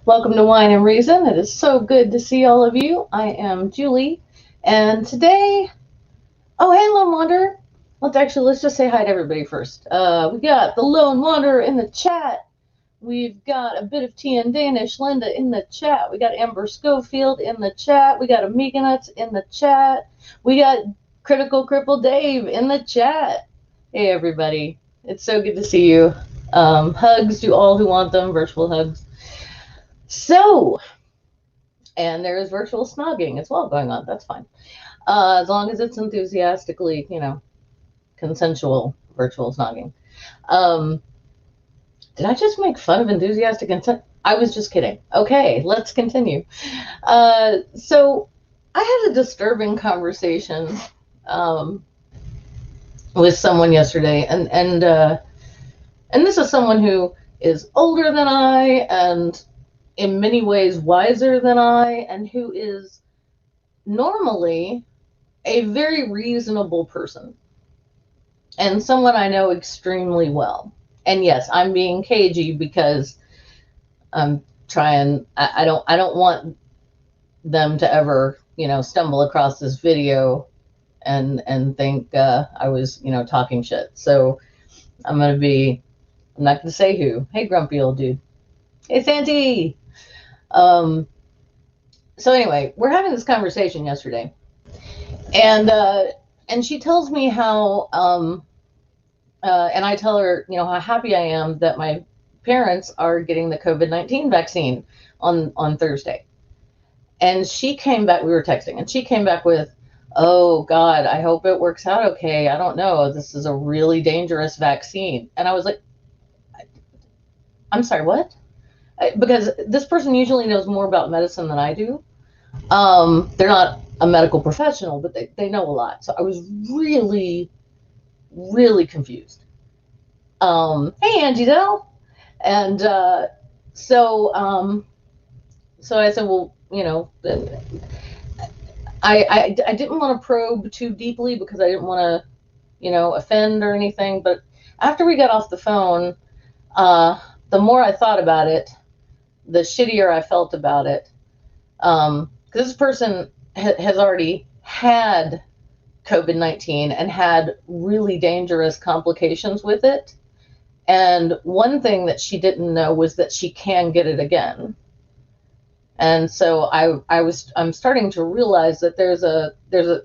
Welcome to Wine and Reason. It is so good to see all of you. I am Julie, and today, oh hey Lone Wanderer. Let's just say hi to everybody first. We got the Lone Wanderer in the chat. We've got a bit of tea and Danish, Linda in the chat. We got Amber Schofield in the chat. We got Amiga Nuts in the chat. We got Critical Cripple Dave in the chat. Hey everybody, it's so good to see you. Hugs to all who want them, virtual hugs. So, and there is virtual snogging as well going on. That's fine. As long as it's enthusiastically, consensual virtual snogging. Did I just make fun of enthusiastic consent? I was just kidding. Okay, let's continue. So I had a disturbing conversation with someone yesterday, and this is someone who is older than I and in many ways wiser than I, and who is normally a very reasonable person and someone I know extremely well. And yes, I'm being cagey because I'm trying, I don't want them to ever, stumble across this video and think I was, talking shit. So I'm not going to say who. Hey, grumpy old dude. Hey, Santi. So anyway, we're having this conversation yesterday, and she tells me how, and I tell her, how happy I am that my parents are getting the COVID-19 vaccine on Thursday. And she came back, we were texting, and she came back with, oh God, I hope it works out okay. I don't know. This is a really dangerous vaccine. And I was like, I'm sorry, what? Because this person usually knows more about medicine than I do. They're not a medical professional, but they know a lot. So I was really, really confused. Hey, Angie Dell. And so I said, well, I didn't want to probe too deeply because I didn't want to, offend or anything. But after we got off the phone, the more I thought about it, the shittier I felt about it. Because this person has already had COVID-19 and had really dangerous complications with it. And one thing that she didn't know was that she can get it again. And so I'm starting to realize that there's a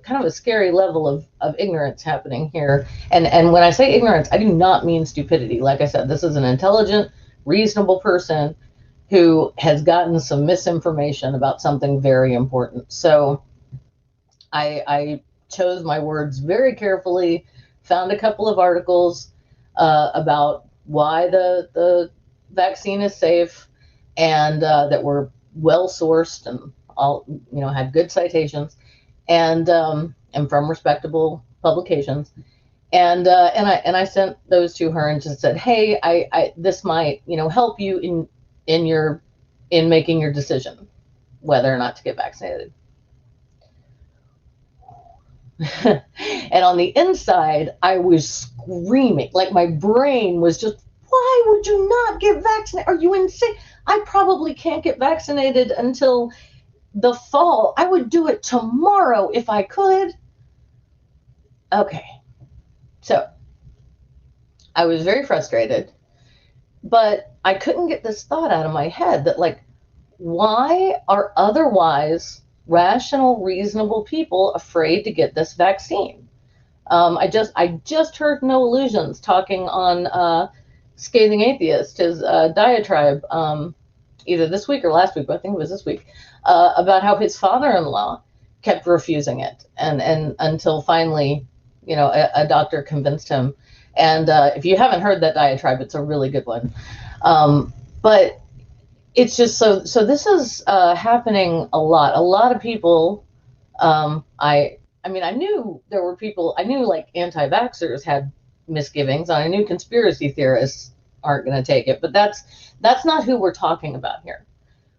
kind of a scary level of ignorance happening here. And when I say ignorance, I do not mean stupidity. Like I said, this is an intelligent, reasonable person who has gotten some misinformation about something very important. So I chose my words very carefully, found a couple of articles about why the vaccine is safe and that were well sourced and all, had good citations and from respectable publications. And I sent those to her and just said, hey, I this might, help you in making your decision whether or not to get vaccinated. And on the inside, I was screaming, like my brain was just, why would you not get vaccinated? Are you insane? I probably can't get vaccinated until the fall. I would do it tomorrow if I could. Okay. So I was very frustrated, but I couldn't get this thought out of my head that, like, why are otherwise rational, reasonable people afraid to get this vaccine? I just heard No Illusions talking on Scathing Atheist, his diatribe, either this week or last week, but I think it was this week, about how his father-in-law kept refusing it, and until finally, a doctor convinced him. And if you haven't heard that diatribe, it's a really good one. But it's just so this is happening a lot. A lot of people, I mean, I knew there were people, I knew like anti-vaxxers had misgivings, and I knew conspiracy theorists aren't going to take it, but that's not who we're talking about here.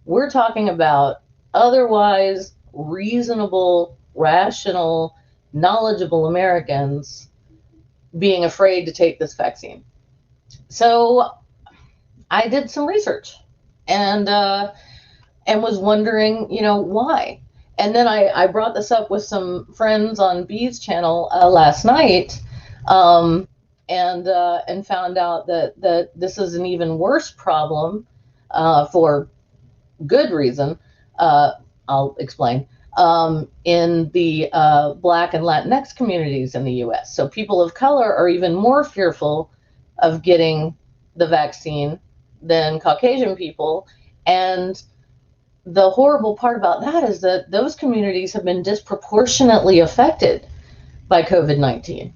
We're talking about otherwise reasonable, rational, knowledgeable Americans being afraid to take this vaccine. So I did some research, and and was wondering, why. And then I brought this up with some friends on Bee's channel last night, and found out that this is an even worse problem for good reason. I'll explain. In the Black and Latinx communities in the U.S. So people of color are even more fearful of getting the vaccine than Caucasian people. And the horrible part about that is that those communities have been disproportionately affected by COVID-19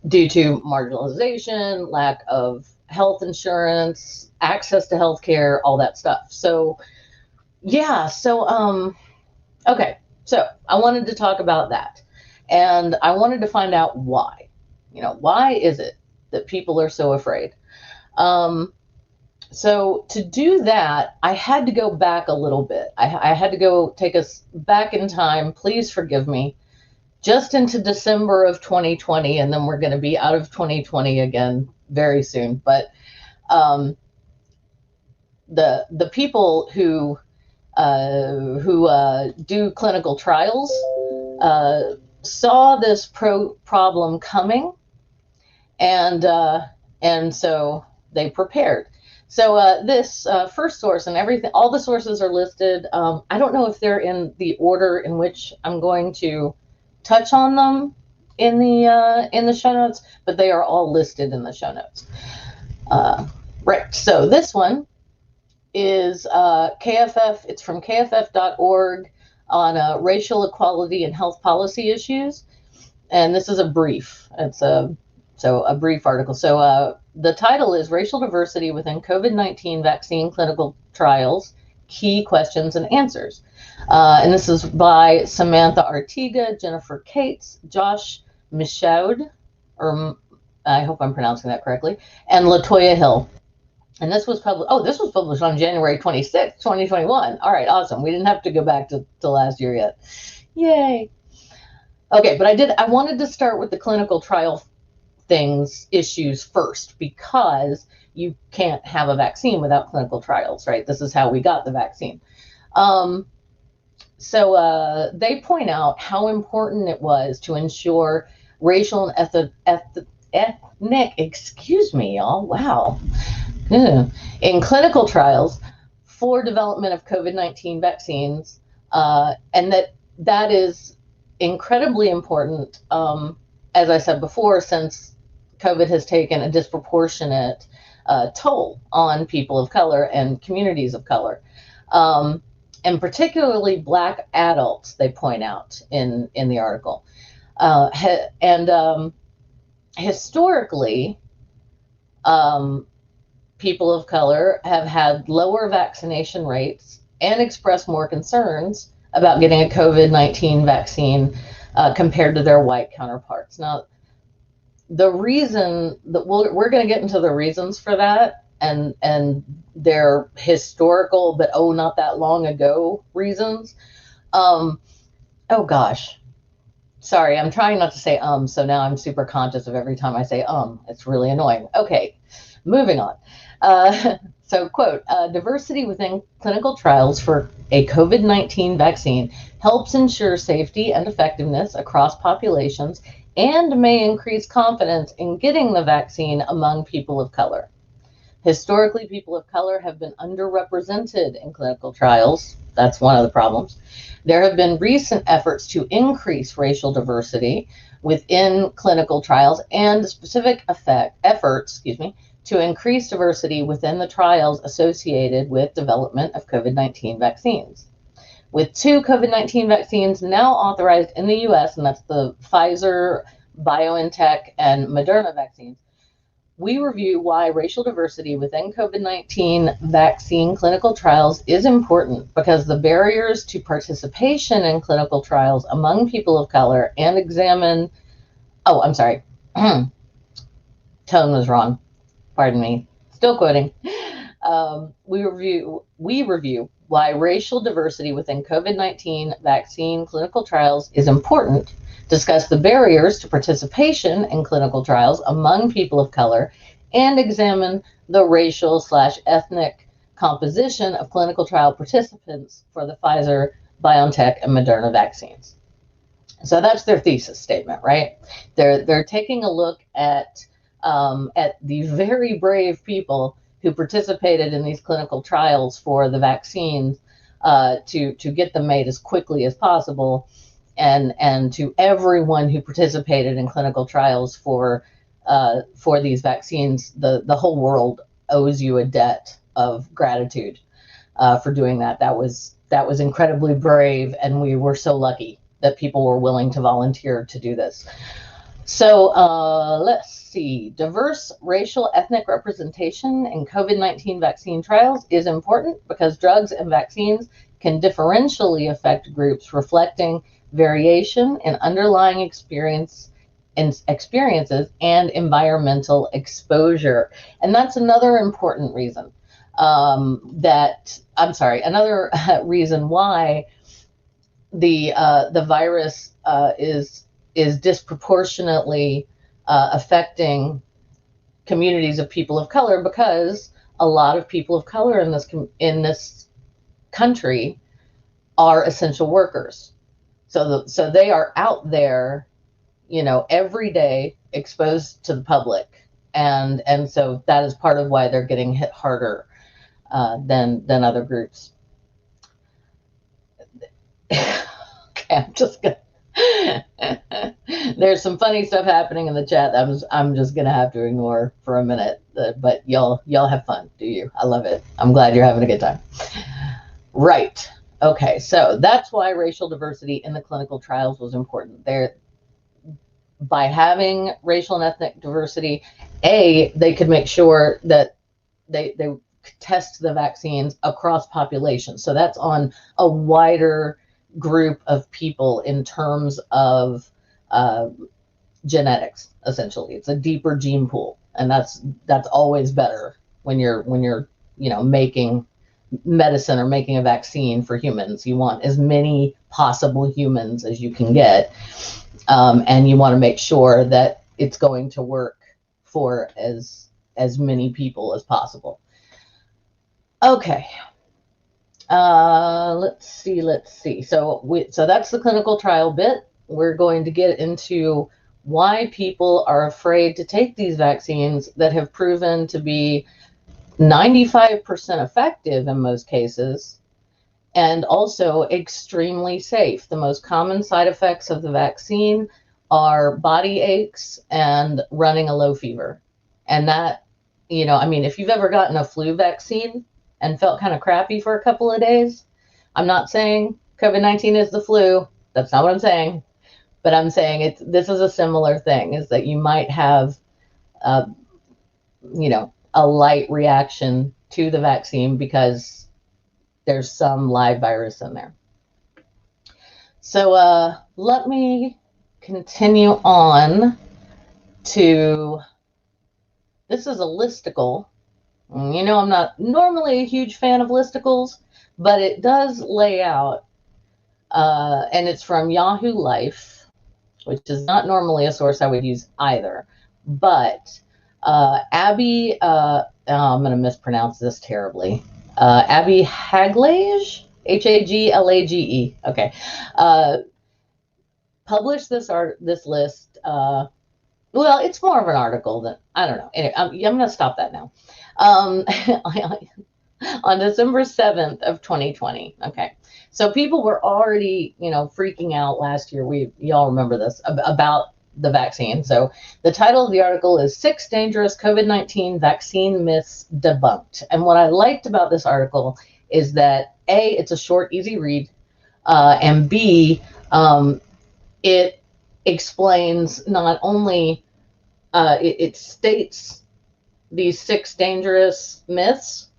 due to marginalization, lack of health insurance, access to health care, all that stuff. So, yeah, okay, so I wanted to talk about that. And I wanted to find out why. Why is it that people are so afraid? So to do that, I had to go back a little bit. I had to go take us back in time. Please forgive me. Just into December of 2020, and then we're going to be out of 2020 again very soon. But the people who do clinical trials saw this problem coming, and so they prepared. So this first source and everything, all the sources are listed. I don't know if they're in the order in which I'm going to touch on them in the show notes, but they are all listed in the show notes. Right. So this one is KFF. It's from kff.org on racial equality and health policy issues, and this is a brief. It's a brief article. So the title is Racial Diversity Within COVID-19 Vaccine Clinical Trials, Key Questions and Answers. And this is by Samantha Artiga, Jennifer Cates, Josh Michaud, or I hope I'm pronouncing that correctly, and Latoya Hill. And this was published on January 26th, 2021. All right, awesome. We didn't have to go back to last year yet. Yay. Okay, but I wanted to start with the clinical trial issues first, because you can't have a vaccine without clinical trials, right? This is how we got the vaccine. So they point out how important it was to ensure racial and ethnic, excuse me, y'all, wow, in clinical trials for development of COVID-19 vaccines, and that is incredibly important, as I said before, since COVID has taken a disproportionate toll on people of color and communities of color, and particularly Black adults, they point out in the article. Historically, people of color have had lower vaccination rates and expressed more concerns about getting a COVID-19 vaccine compared to their white counterparts. Now, the reason that we're going to get into the reasons for that, and their historical, but not that long ago reasons. Oh gosh, sorry, I'm trying not to say so now I'm super conscious of every time I say it's really annoying. Okay, moving on. So quote, diversity within clinical trials for a COVID-19 vaccine helps ensure safety and effectiveness across populations and may increase confidence in getting the vaccine among people of color. Historically, people of color have been underrepresented in clinical trials. That's one of the problems. There have been recent efforts to increase racial diversity within clinical trials and specific efforts to increase diversity within the trials associated with development of COVID-19 vaccines. With 2 COVID-19 vaccines now authorized in the U.S., and that's the Pfizer, BioNTech, and Moderna vaccines, we review why racial diversity within COVID-19 vaccine clinical trials is important, because the barriers to participation in clinical trials among people of color and examine, I'm sorry, tone was wrong, pardon me, still quoting. We review why racial diversity within COVID-19 vaccine clinical trials is important, discuss the barriers to participation in clinical trials among people of color, and examine the racial/ethnic composition of clinical trial participants for the Pfizer, BioNTech, and Moderna vaccines. So that's their thesis statement, right? They're taking a look at the very brave people who participated in these clinical trials for the vaccines to get them made as quickly as possible, and to everyone who participated in clinical trials for these vaccines, the whole world owes you a debt of gratitude for doing that. That was incredibly brave, and we were so lucky that people were willing to volunteer to do this. So let's see. Diverse racial ethnic representation in COVID-19 vaccine trials is important because drugs and vaccines can differentially affect groups reflecting variation in underlying experiences and environmental exposure. And that's another important reason another reason why the virus is disproportionately affecting communities of people of color, because a lot of people of color in this country are essential workers. So they are out there, every day exposed to the public, and so that is part of why they're getting hit harder than other groups. Okay, I'm just gonna. There's some funny stuff happening in the chat that I'm just gonna have to ignore for a minute. But y'all have fun, do you? I love it. I'm glad you're having a good time. Right. Okay. So that's why racial diversity in the clinical trials was important. By having racial and ethnic diversity, they could make sure that they test the vaccines across populations. So that's on a wider group of people in terms of genetics. Essentially, it's a deeper gene pool, and that's always better when you're making medicine or making a vaccine for humans. You want as many possible humans as you can get, and you want to make sure that it's going to work for as many people as possible. Okay. Let's see. So that's the clinical trial bit. We're going to get into why people are afraid to take these vaccines that have proven to be 95% effective in most cases, and also extremely safe. The most common side effects of the vaccine are body aches and running a low fever. And that, if you've ever gotten a flu vaccine and felt kind of crappy for a couple of days, I'm not saying COVID-19 is the flu. That's not what I'm saying. But I'm saying this is a similar thing, is that you might have, a light reaction to the vaccine because there's some live virus in there. So let me continue on to, this is a listicle. I'm not normally a huge fan of listicles, but it does lay out, and it's from Yahoo Life, which is not normally a source I would use either. But Abby, I'm going to mispronounce this terribly. Abby Haglage, Haglage. Okay. Published this list. Well, it's more of an article than, I don't know. Anyway, I'm going to stop that now. On December 7th of 2020. Okay. So people were already, freaking out last year. Y'all remember this, about the vaccine. So the title of the article is 6 Dangerous COVID-19 Vaccine Myths Debunked. And what I liked about this article is that A, it's a short, easy read, and B, it explains not only, it states these 6 dangerous myths,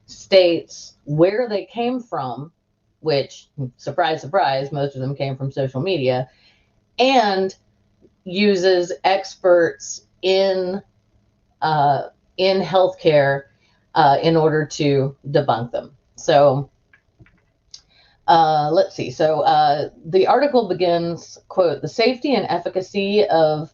states where they came from, which, surprise, surprise, most of them came from social media, and uses experts in healthcare in order to debunk them. So let's see. So the article begins, quote, "The safety and efficacy of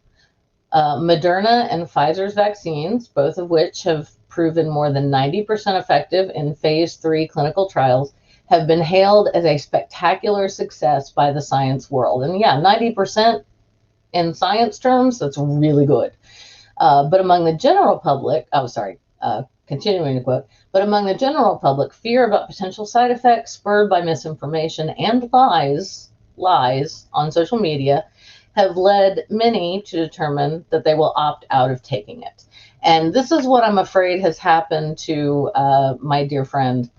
Moderna and Pfizer's vaccines, both of which have proven more than 90% effective in phase 3 clinical trials have been hailed as a spectacular success by the science world. And yeah, 90% in science terms, that's really good. But among the general public, continuing to quote, but among the general public, fear about potential side effects spurred by misinformation and lies on social media have led many to determine that they will opt out of taking it. And this is what I'm afraid has happened to my dear friend,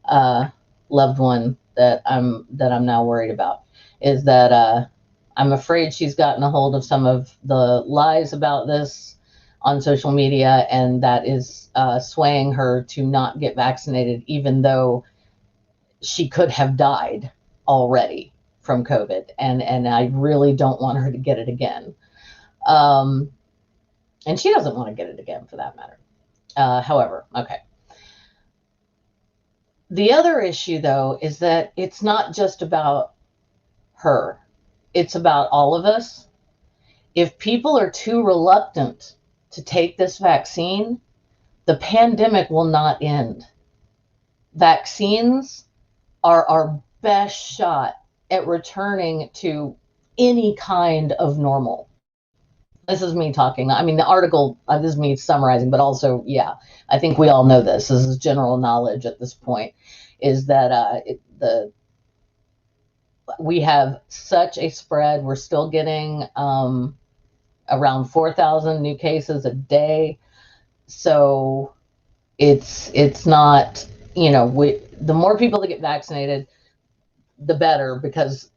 loved one that I'm now worried about, is that I'm afraid she's gotten a hold of some of the lies about this on social media, and that is swaying her to not get vaccinated, even though she could have died already from COVID. And I really don't want her to get it again. And she doesn't want to get it again, for that matter. However, okay. The other issue, though, is that it's not just about her. It's about all of us. If people are too reluctant to take this vaccine, the pandemic will not end. Vaccines are our best shot at returning to any kind of normal. This is me talking. I mean, the article, this is me summarizing, but also, yeah, I think we all know this. This is general knowledge at this point, is that we have such a spread. We're still getting around 4,000 new cases a day. So it's not, the more people that get vaccinated, the better, because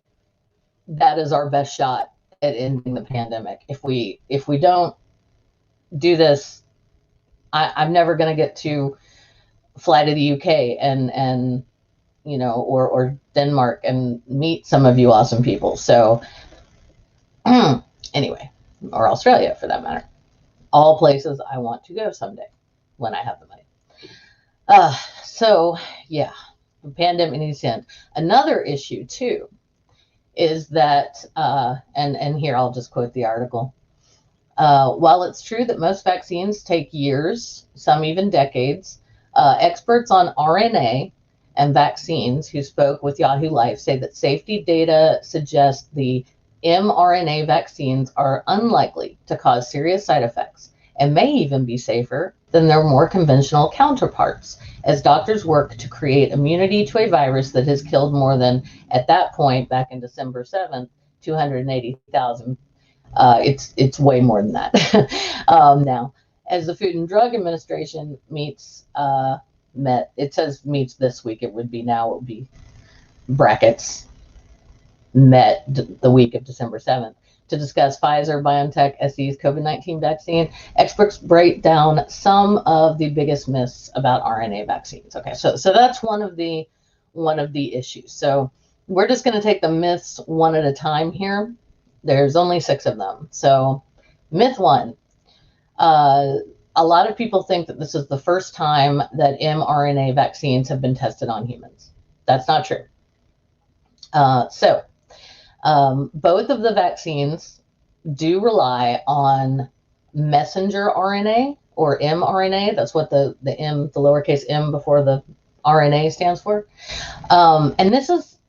that is our best shot at ending the pandemic. If we don't do this, I'm never going to get to fly to the UK and or Denmark and meet some of you awesome people. So anyway, or Australia for that matter, all places I want to go someday when I have the money. So yeah, the pandemic needs to end. Another issue too is that, and here I'll just quote the article. While it's true that most vaccines take years, some even decades, experts on RNA and vaccines who spoke with Yahoo Life say that safety data suggests the mRNA vaccines are unlikely to cause serious side effects and may even be safer than their more conventional counterparts, as doctors work to create immunity to a virus that has killed more than, at that point, back in December 7th, 280,000. It's way more than that now. As the Food and Drug Administration meets this week, it would be brackets, met the week of December 7th to discuss Pfizer-BioNTech SE's COVID-19 vaccine. Experts break down some of the biggest myths about RNA vaccines. Okay, so that's one of the issues. So we're just going to take the myths one at a time here. There's only 6 of them. So myth 1, a lot of people think that this is the first time that mRNA vaccines have been tested on humans. That's not true. Both of the vaccines do rely on messenger RNA, or mRNA. That's what the lowercase m before the RNA stands for. And this is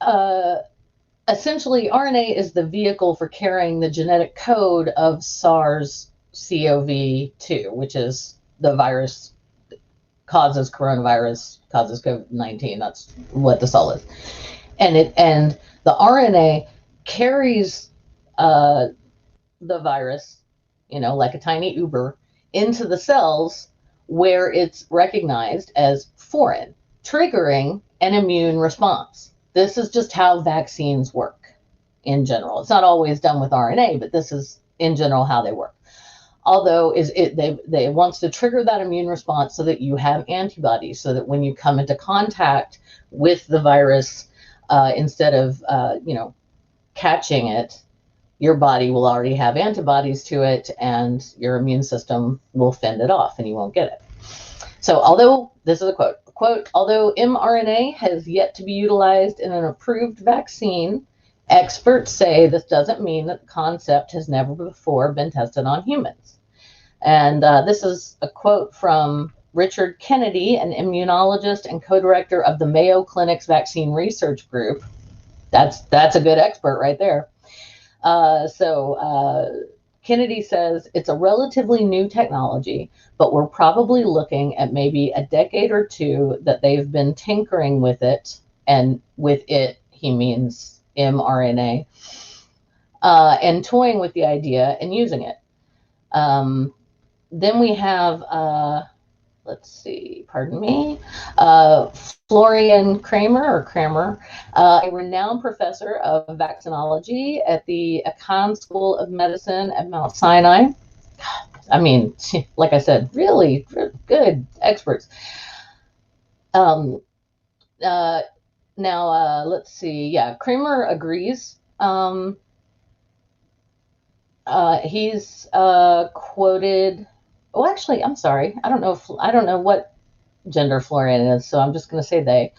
essentially, RNA is the vehicle for carrying the genetic code of SARS-CoV-2, which is the virus that causes coronavirus, causes COVID-19. That's what the cell is. And the RNA carries the virus, like a tiny Uber, into the cells where it's recognized as foreign, triggering an immune response. This is just how vaccines work in general. It's not always done with RNA, but this is in general how they work. Although they wants to trigger that immune response so that you have antibodies, so that when you come into contact with the virus, instead of catching it, your body will already have antibodies to it, and your immune system will fend it off, and you won't get it. So although, this is a quote, although mRNA has yet to be utilized in an approved vaccine, experts say this doesn't mean that the concept has never before been tested on humans. And this is a quote from Richard Kennedy, an immunologist and co-director of the Mayo Clinic's Vaccine Research Group. That's a good expert right there. Kennedy says it's a relatively new technology, but we're probably looking at maybe a decade or two that they've been tinkering with it, and with it, he means mRNA, and toying with the idea and using it. Then we have, let's see, pardon me, Florian Kramer, a renowned professor of vaccinology at the Adkisson School of Medicine at Mount Sinai. I mean, like I said, really good experts. Now, let's see. Yeah, Kramer agrees. He's quoted. Oh, actually, I'm sorry. I don't know what gender Florian is, so I'm just going to say they.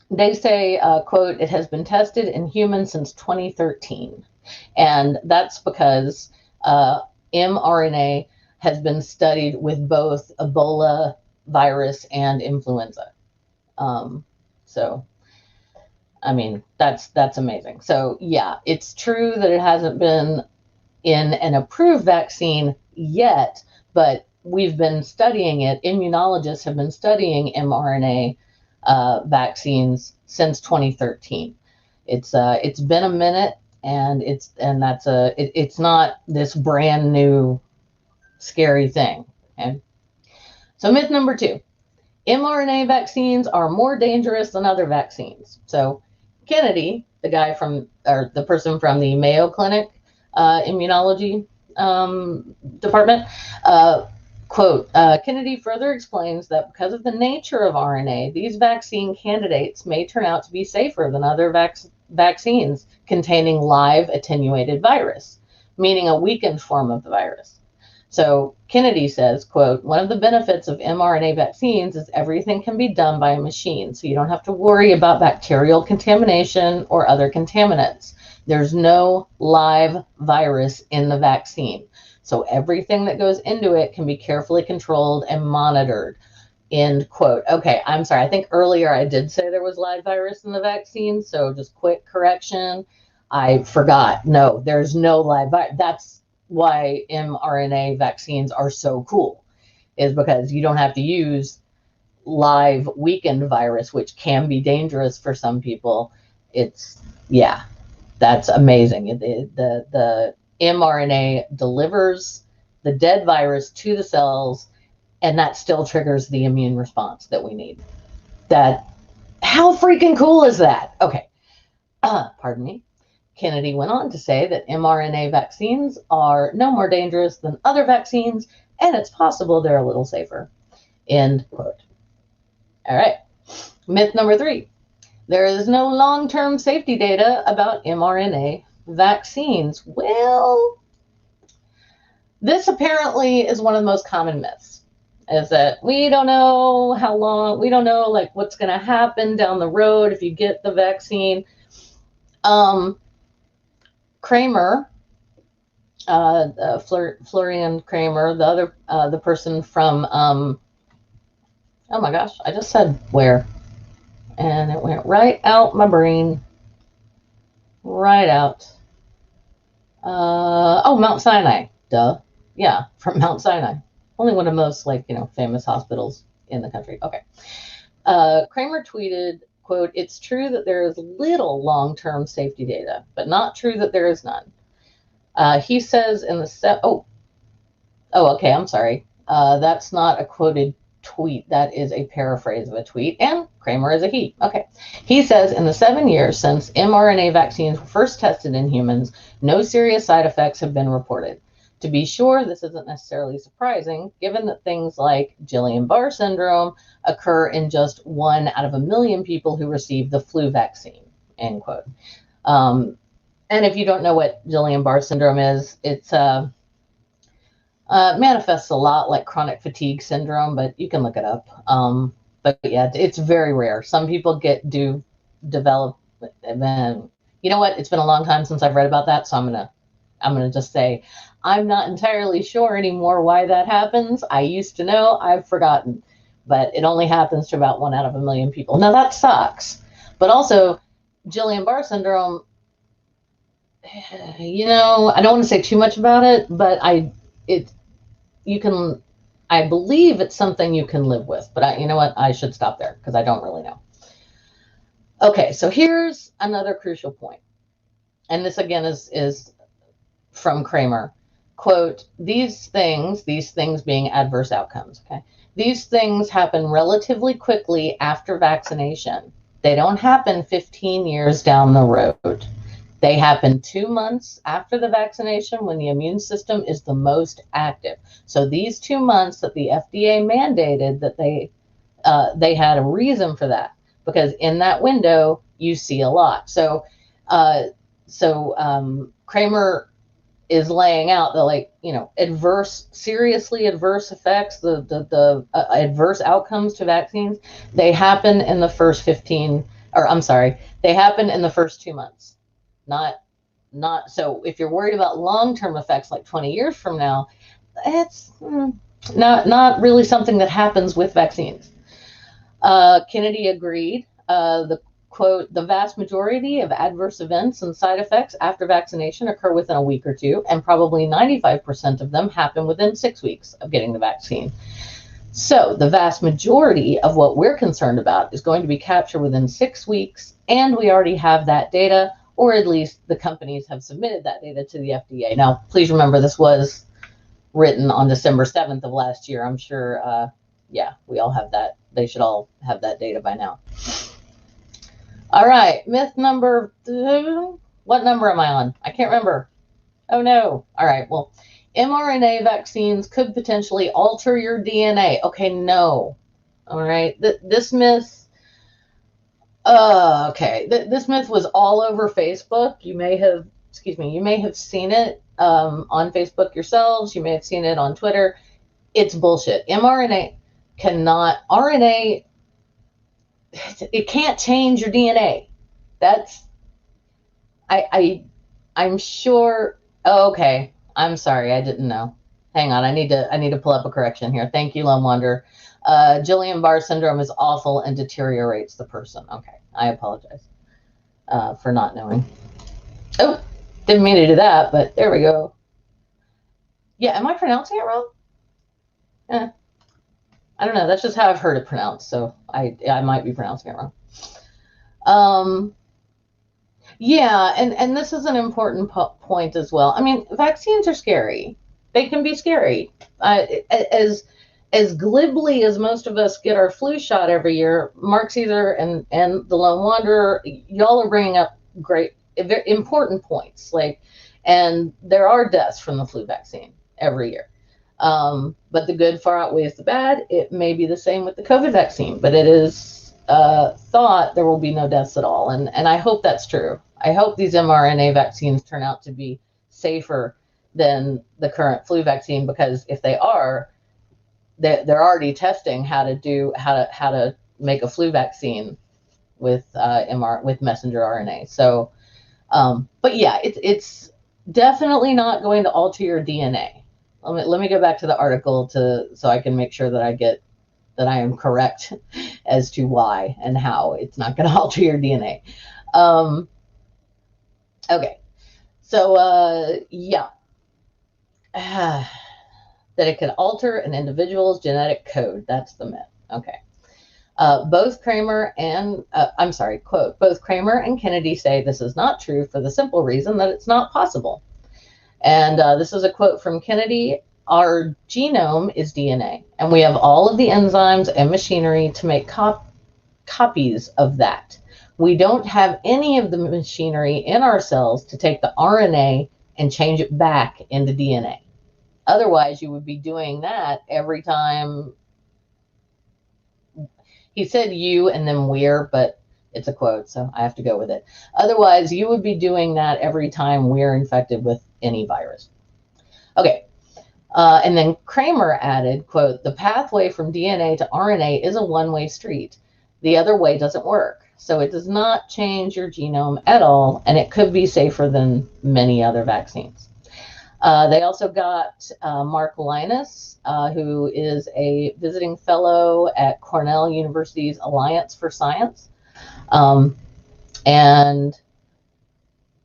They say, quote, it has been tested in humans since 2013. And that's because mRNA has been studied with both Ebola virus and influenza. So, I mean, that's amazing. So, yeah, it's true that it hasn't been in an approved vaccine yet, but we've been studying it. Immunologists have been studying mRNA vaccines since 2013. It's been a minute, and it's not this brand new scary thing. Okay? So myth number 2, mRNA vaccines are more dangerous than other vaccines. So Kennedy, the person from the Mayo Clinic immunology department, quote, Kennedy further explains that because of the nature of RNA, these vaccine candidates may turn out to be safer than other vaccines containing live attenuated virus, meaning a weakened form of the virus. So Kennedy says, quote, one of the benefits of mRNA vaccines is everything can be done by a machine, so you don't have to worry about bacterial contamination or other contaminants. There's no live virus in the vaccine. So everything that goes into it can be carefully controlled and monitored, end quote. Okay, I'm sorry. I think earlier I did say there was live virus in the vaccine. So just quick correction. I forgot. No, there's no live virus. That's why mRNA vaccines are so cool, is because you don't have to use live weakened virus, which can be dangerous for some people. Yeah, that's amazing. The mRNA delivers the dead virus to the cells, and that still triggers the immune response that we need. How freaking cool is that? Okay, pardon me. Kennedy went on to say that mRNA vaccines are no more dangerous than other vaccines, and it's possible they're a little safer, end quote. All right, myth number 3. There is no long-term safety data about mRNA vaccines. Well, this apparently is one of the most common myths, is that we don't know how long, we don't know like what's going to happen down the road if you get the vaccine. Kramer, Florian Kramer, the person from, oh my gosh, I just said where, and it went right out my brain, right out. Mount Sinai, duh. Yeah, from Mount Sinai. Only one of the most famous hospitals in the country. Okay. Kramer tweeted, quote, it's true that there is little long-term safety data, but not true that there is none. He says in the okay, I'm sorry. That's not a quoted tweet. That is a paraphrase of a tweet, and Kramer is a he. Okay. He says in the 7 years since mRNA vaccines were first tested in humans, no serious side effects have been reported. To be sure, this isn't necessarily surprising, given that things like Guillain-Barré syndrome occur in just 1 out of 1 million people who receive the flu vaccine, end quote. And if you don't know what Guillain-Barré syndrome is, it's manifests a lot like chronic fatigue syndrome, but you can look it up. But yeah, it's very rare. Some people develop, and then, you know what? It's been a long time since I've read about that, so I'm going to I'm going to just say, I'm not entirely sure anymore why that happens. I used to know, I've forgotten, but it only happens to about 1 out of 1,000,000 people. Now that sucks, but also Guillain-Barré syndrome, you know, I don't want to say too much about it, but I believe it's something you can live with, but you know what? I should stop there because I don't really know. Okay, so here's another crucial point. And this again is from Kramer. Quote, these things being adverse outcomes, okay? These things happen relatively quickly after vaccination. They don't happen 15 years down the road. They happen 2 months after the vaccination when the immune system is the most active. So these 2 months that the FDA mandated, that they had a reason for that, because in that window you see a lot. So Kramer is laying out the, like, you know, seriously adverse effects, the adverse outcomes to vaccines. They happen in the first they happen in the first 2 months. Not so if you're worried about long-term effects like 20 years from now, it's not really something that happens with vaccines. Kennedy agreed. The quote, the vast majority of adverse events and side effects after vaccination occur within a week or two, and probably 95% of them happen within 6 weeks of getting the vaccine. So the vast majority of what we're concerned about is going to be captured within 6 weeks, and we already have that data, or at least the companies have submitted that data to the FDA. Now, please remember, this was written on December 7th of last year. I'm sure, yeah, we all have that. They should all have that data by now. All right, myth number, what number am I on? I can't remember. Oh no. All right, well, mRNA vaccines could potentially alter your DNA. Okay, no. All right, this myth, this myth was all over Facebook. You may have seen it on Facebook yourselves. You may have seen it on Twitter. It's bullshit. RNA, it can't change your DNA. I'm sure. Oh, okay. I'm sorry. I didn't know. Hang on. I need to pull up a correction here. Thank you, Lone Wanderer. Guillain-Barré syndrome is awful and deteriorates the person. Okay. I apologize for not knowing. Oh, didn't mean to do that, but there we go. Yeah. Am I pronouncing it wrong? I don't know. That's just how I've heard it pronounced. So I might be pronouncing it wrong. Yeah, and this is an important point as well. I mean, vaccines are scary. They can be scary. As glibly as most of us get our flu shot every year, Mark Caesar and the Lone Wanderer, y'all are bringing up great, important points. And there are deaths from the flu vaccine every year. But the good far outweighs the bad. It may be the same with the COVID vaccine, but it is thought there will be no deaths at all. And I hope that's true. I hope these mRNA vaccines turn out to be safer than the current flu vaccine, because if they are, they're already testing how to make a flu vaccine with messenger RNA. So, but yeah, it's definitely not going to alter your DNA. Let me go back to the article so I can make sure that I am correct as to why and how it's not going to alter your DNA. Okay, so yeah, that it could alter an individual's genetic code. That's the myth. Okay. Both Kramer and quote, both Kramer and Kennedy say this is not true for the simple reason that it's not possible. And this is a quote from Kennedy. Our genome is DNA, and we have all of the enzymes and machinery to make copies of that. We don't have any of the machinery in our cells to take the RNA and change it back into DNA. Otherwise, you would be doing that every time. He said you and then we're, but it's a quote, so I have to go with it. Otherwise, you would be doing that every time we're infected with any virus. Okay. And then Kramer added, quote, the pathway from DNA to RNA is a one-way street. The other way doesn't work. So it does not change your genome at all, and it could be safer than many other vaccines. They also got Mark Linus, who is a visiting fellow at Cornell University's Alliance for Science. And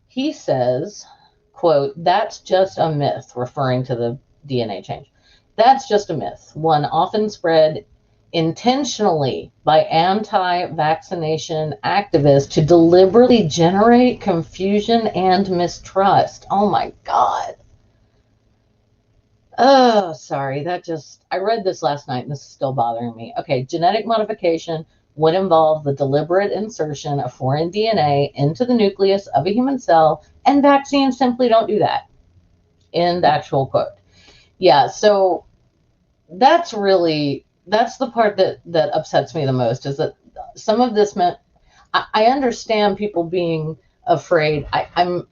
he says, quote, "That's just a myth," referring to the DNA change. "That's just a myth, one often spread intentionally by anti-vaccination activists to deliberately generate confusion and mistrust." Oh my God. Oh, sorry. I read this last night and this is still bothering me. Okay, genetic modification would involve the deliberate insertion of foreign DNA into the nucleus of a human cell, and vaccines simply don't do that. End actual quote. Yeah, so that's the part that upsets me the most, is that some of this meant, I understand people being afraid. I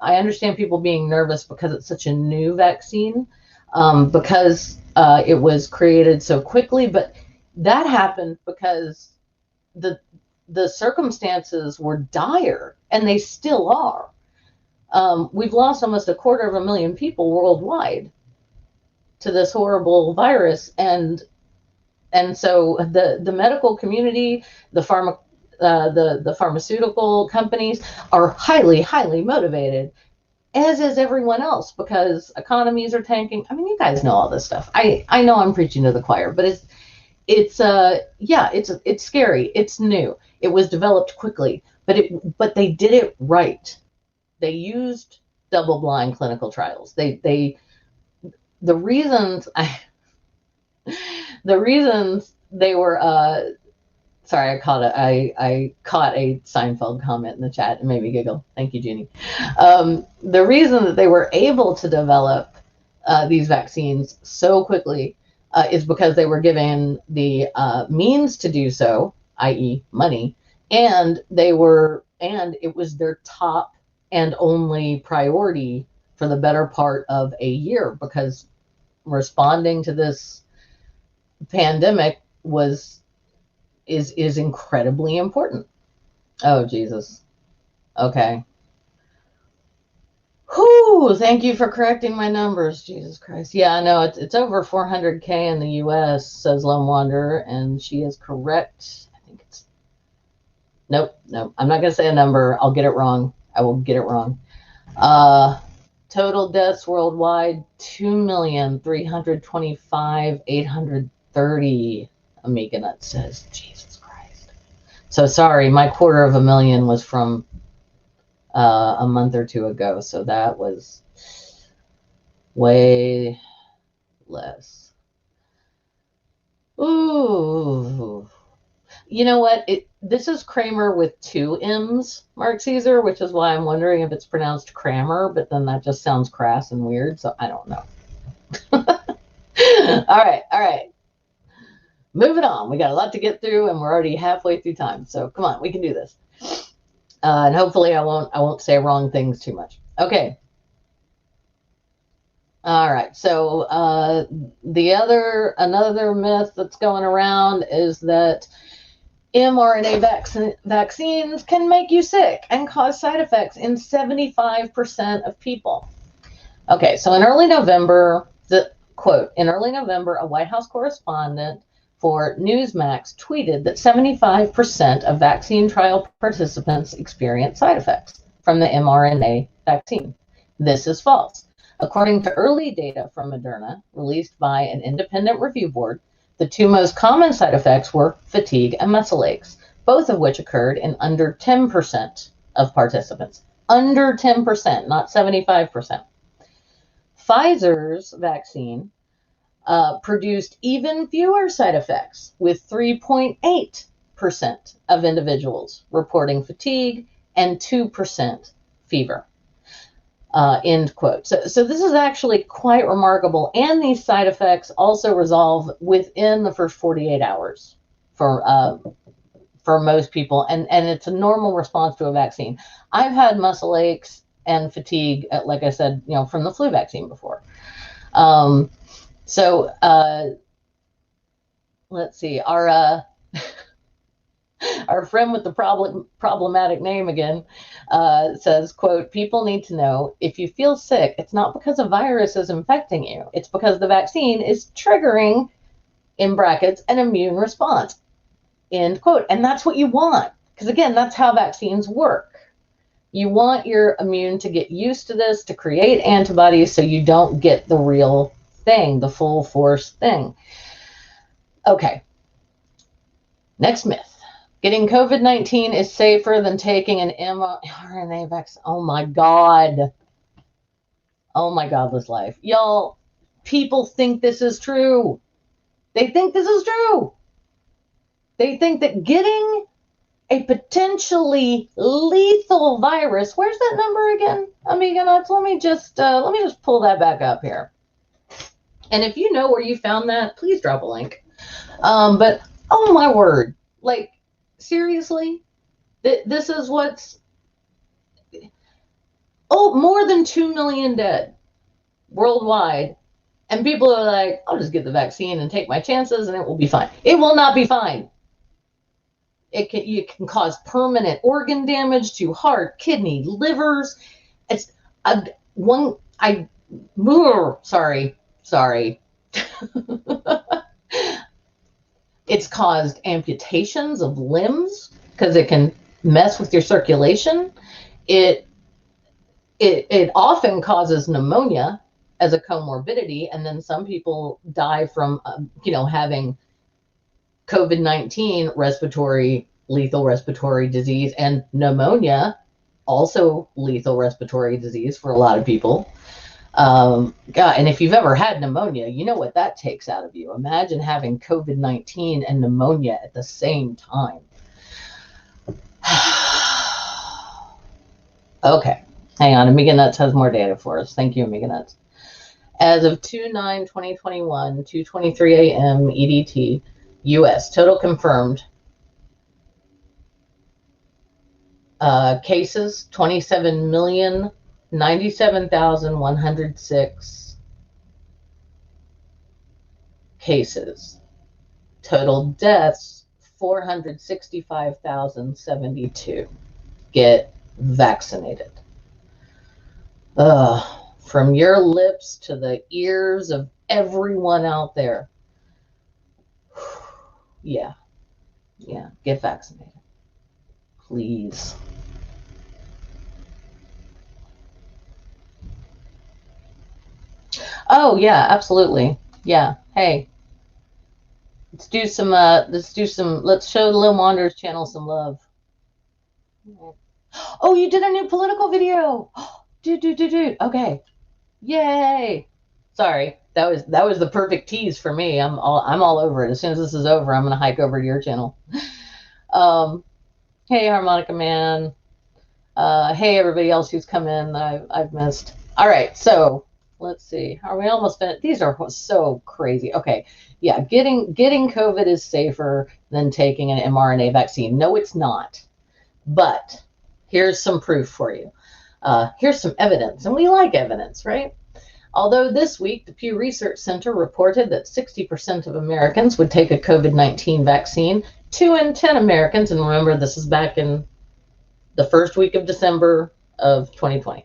understand people being nervous because it's such a new vaccine, because it was created so quickly, but that happened because the circumstances were dire, and they still are. We've lost almost 250,000 people worldwide to this horrible virus, and so the medical community, the pharmaceutical companies are highly motivated, as is everyone else, because economies are tanking. I mean, you guys know all this stuff. I know I'm preaching to the choir, but it's scary. It's new. It was developed quickly, but they did it right. They used double-blind clinical trials. The reasons they were sorry, I caught a Seinfeld comment in the chat and made me giggle. Thank you, Jeannie. The reason that they were able to develop these vaccines so quickly is because they were given the means to do so, i.e., money, and it was their top and only priority for the better part of a year, because responding to this pandemic is incredibly important. Oh, Jesus. Okay. Whew, thank you for correcting my numbers. Jesus Christ. Yeah, I know it's over 400K in the US, says Lone Wanderer, and she is correct. I think it's nope. I'm not gonna say a number. I'll get it wrong. I will get it wrong. Total deaths worldwide, 2,325,830. Amiga Nut says, Jesus Christ. So sorry, my 250,000 was from a month or two ago, so that was way less. Ooh. You know what? This is Kramer with 2 M's, Mark Caesar, which is why I'm wondering if it's pronounced Kramer, but then that just sounds crass and weird, so I don't know. All right. Moving on. We got a lot to get through, and we're already halfway through time, so come on, we can do this. And hopefully I won't say wrong things too much. Okay. All right. So another myth that's going around is that mRNA vaccines can make you sick and cause side effects in 75% of people. Okay, so in early November, a White House correspondent for Newsmax tweeted that 75% of vaccine trial participants experienced side effects from the mRNA vaccine. This is false. According to early data from Moderna, released by an independent review board, the 2 most common side effects were fatigue and muscle aches, both of which occurred in under 10% of participants. Under 10%, not 75%. Pfizer's vaccine produced even fewer side effects, with 3.8% of individuals reporting fatigue and 2% fever. End quote. So this is actually quite remarkable, and these side effects also resolve within the first 48 hours for most people, and it's a normal response to a vaccine. I've had muscle aches and fatigue, like I said, from the flu vaccine before. Let's see. Our friend with the problematic name again says, quote, people need to know if you feel sick, it's not because a virus is infecting you. It's because the vaccine is triggering, in brackets, an immune response, end quote. And that's what you want. Because again, that's how vaccines work. You want your immune to get used to this, to create antibodies so you don't get the real thing, the full force thing. Okay. Next myth. Getting COVID-19 is safer than taking an mRNA vaccine. Oh my God. Oh my godless life. Y'all, people think this is true. They think this is true. They think that getting a potentially lethal virus, where's that number again, Amiga Nuts? Let me just pull that back up here. And if you know where you found that, please drop a link. But oh my word, like seriously, this is what's more than 2 million dead worldwide, and people are like, I'll just get the vaccine and take my chances, and it will be fine. It will not be fine. It can cause permanent organ damage to heart, kidney, livers. It's sorry. It's caused amputations of limbs because it can mess with your circulation. It often causes pneumonia as a comorbidity, and then some people die from having COVID-19 lethal respiratory disease, and pneumonia, also lethal respiratory disease for a lot of people. God, and if you've ever had pneumonia, you know what that takes out of you. Imagine having COVID-19 and pneumonia at the same time. Okay, hang on. Amiga Nuts has more data for us. Thank you, Amiga Nuts. As of 2/9/2021, 2:23 a.m. EDT, U.S. total confirmed cases 27,097,106 cases. Total deaths 465,072. Get vaccinated. From your lips to the ears of everyone out there. Yeah, get vaccinated, please. Oh yeah, absolutely. Yeah. Hey, let's show the Lil Wanderers channel some love. Oh, you did a new political video. Dude. Okay. Yay. Sorry. That was the perfect tease for me. I'm all over it. As soon as this is over, I'm gonna hike over to your channel. Hey, Harmonica Man. Hey, everybody else who's come in that I've missed. All right, so let's see. Are we almost finished? These are so crazy. Okay, yeah, getting COVID is safer than taking an mRNA vaccine. No, it's not. But here's some proof for you. Here's some evidence, and we like evidence, right? Although this week, the Pew Research Center reported that 60% of Americans would take a COVID-19 vaccine, 2 in 10 Americans, and remember, this is back in the first week of December of 2020.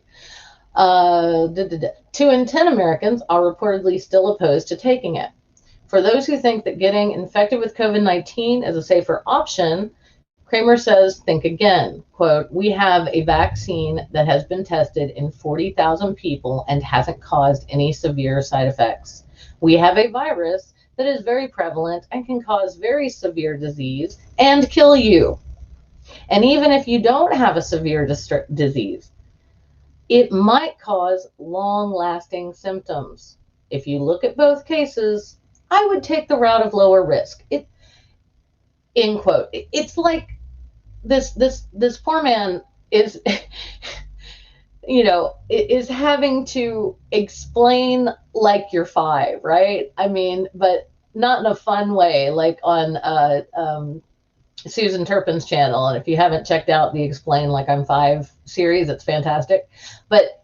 2 in 10 Americans are reportedly still opposed to taking it. For those who think that getting infected with COVID-19 is a safer option, Kramer says, think again. Quote, we have a vaccine that has been tested in 40,000 people and hasn't caused any severe side effects. We have a virus that is very prevalent and can cause very severe disease and kill you. And even if you don't have a severe disease, it might cause long-lasting symptoms. If you look at both cases, I would take the route of lower risk. End quote. It's like this poor man is, is having to explain like you're 5, right? I mean, but not in a fun way, like on Susan Turpin's channel. And if you haven't checked out the Explain Like I'm 5 series, it's fantastic. But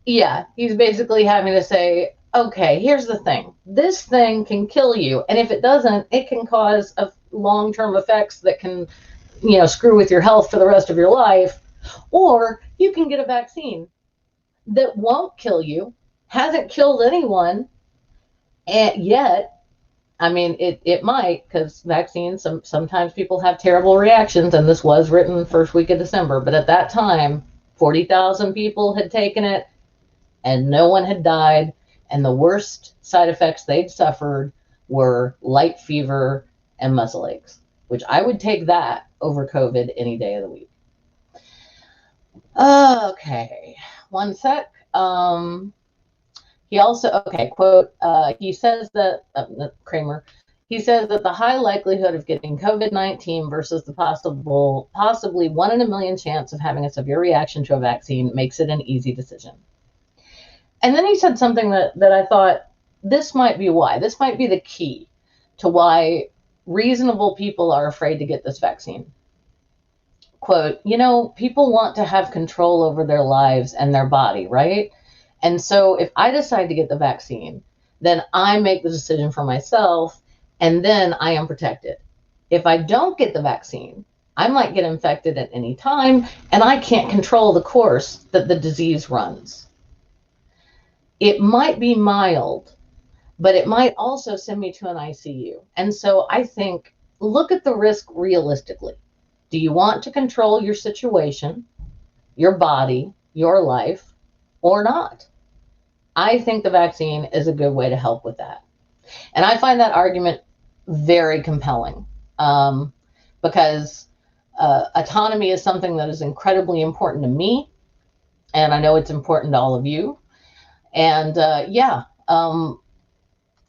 yeah, he's basically having to say, okay, here's the thing. This thing can kill you. And if it doesn't, it can cause long-term effects that can screw with your health for the rest of your life, or you can get a vaccine that won't kill you, hasn't killed anyone yet. I mean, it might, because vaccines, sometimes people have terrible reactions, and this was written first week of December, but at that time, 40,000 people had taken it, and no one had died, and the worst side effects they'd suffered were light fever and muscle aches, which I would take that over COVID any day of the week. Okay, one sec. He also, quote, he says that, Kramer, he says that the high likelihood of getting COVID-19 versus the possibly 1 in a million chance of having a severe reaction to a vaccine makes it an easy decision. And then he said something that I thought, this might be why. This might be the key to why reasonable people are afraid to get this vaccine. Quote, people want to have control over their lives and their body, right? And so if I decide to get the vaccine, then I make the decision for myself, and then I am protected. If I don't get the vaccine, I might get infected at any time, and I can't control the course that the disease runs. It might be mild, but it might also send me to an ICU. And so I think, look at the risk realistically. Do you want to control your situation, your body, your life, or not? I think the vaccine is a good way to help with that. And I find that argument very compelling, because autonomy is something that is incredibly important to me, and I know it's important to all of you. And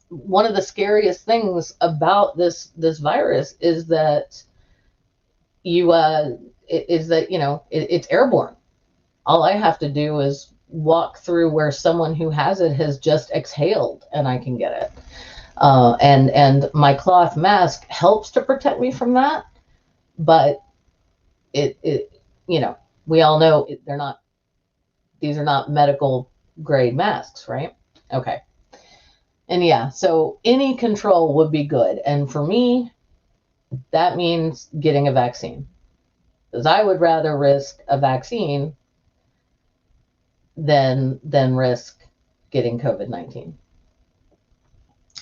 one of the scariest things about this virus is that it's airborne. All I have to do is walk through where someone who has it has just exhaled, and I can get it. And my cloth mask helps to protect me from that, but we all know these are not medical grade masks, right? Okay. And so any control would be good. And for me, that means getting a vaccine, because I would rather risk a vaccine than risk getting COVID-19.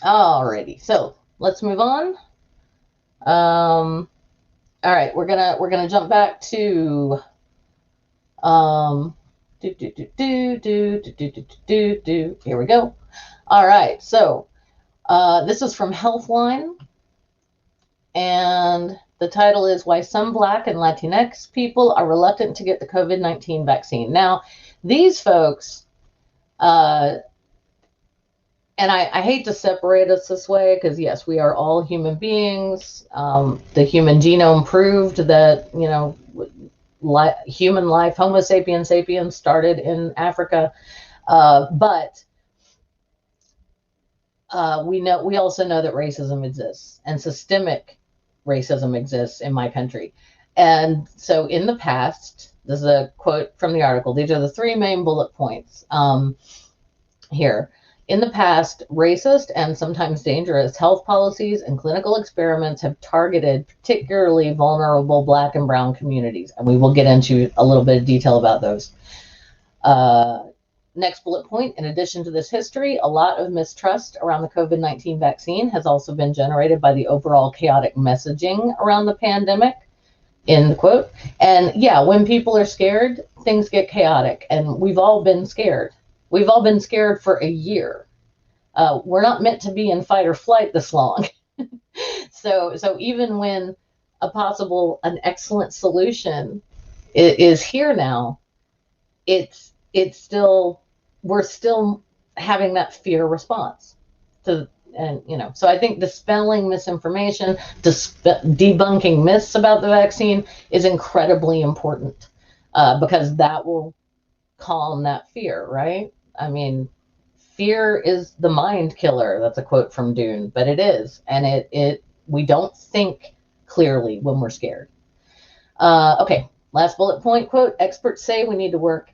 Alrighty, so let's move on. All right, we're gonna jump back to here we go. All right, so this is from Healthline, and the title is Why Some Black and Latinx People Are Reluctant to Get the COVID-19 Vaccine. Now, these folks, and I hate to separate us this way, because yes, we are all human beings. The human genome proved that, human life, Homo sapiens sapiens, started in Africa. But we also know that racism exists, and systemic racism exists in my country. And so in the past, this is a quote from the article. These are the 3 main bullet points here. In the past, racist and sometimes dangerous health policies and clinical experiments have targeted particularly vulnerable Black and brown communities, and we will get into a little bit of detail about those. Next bullet point, in addition to this history, a lot of mistrust around the COVID-19 vaccine has also been generated by the overall chaotic messaging around the pandemic, end quote. And when people are scared, things get chaotic, and we've all been scared. We've all been scared for a year. We're not meant to be in fight or flight this long. So even when an excellent solution is here now, we're still having that fear response to, so I think dispelling misinformation, debunking myths about the vaccine is incredibly important, because that will calm that fear, right? I mean, fear is the mind killer. That's a quote from Dune, but it is. And we don't think clearly when we're scared. Okay, last bullet point, quote, experts say we need to work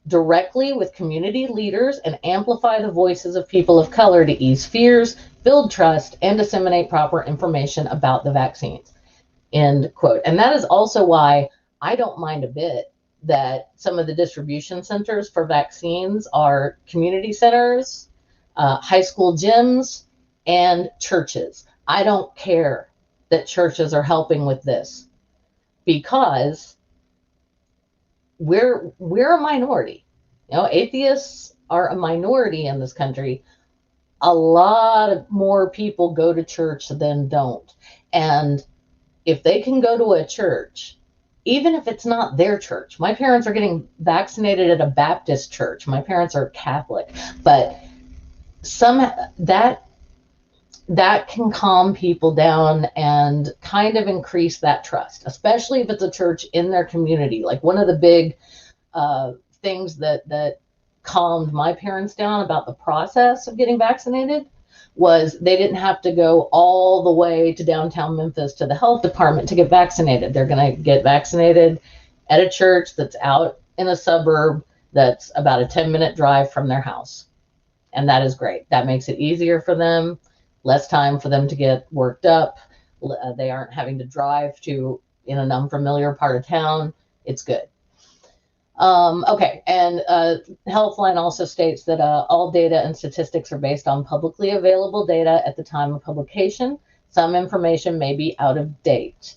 directly with community leaders and amplify the voices of people of color to ease fears, build trust, and disseminate proper information about the vaccines. end quote. And that is also why I don't mind a bit that some of the distribution centers for vaccines are community centers, high school gyms, and churches. I don't care that churches are helping with this, because we're a minority. You know, atheists are a minority in this country. A lot more people go to church than don't. And if they can go to a church, even if it's not their church, my parents are getting vaccinated at a Baptist church. My parents are Catholic, but that can calm people down and kind of increase that trust, especially if it's a church in their community. Like, one of the big things that calmed my parents down about the process of getting vaccinated was they didn't have to go all the way to downtown Memphis to the health department to get vaccinated. They're going to get vaccinated at a church that's out in a suburb that's about a 10-minute drive from their house. And that is great. That makes it easier for them, less time for them to get worked up. They aren't having to drive to in an unfamiliar part of town. It's good. Okay, and Healthline also states that all data and statistics are based on publicly available data at the time of publication. Some information may be out of date.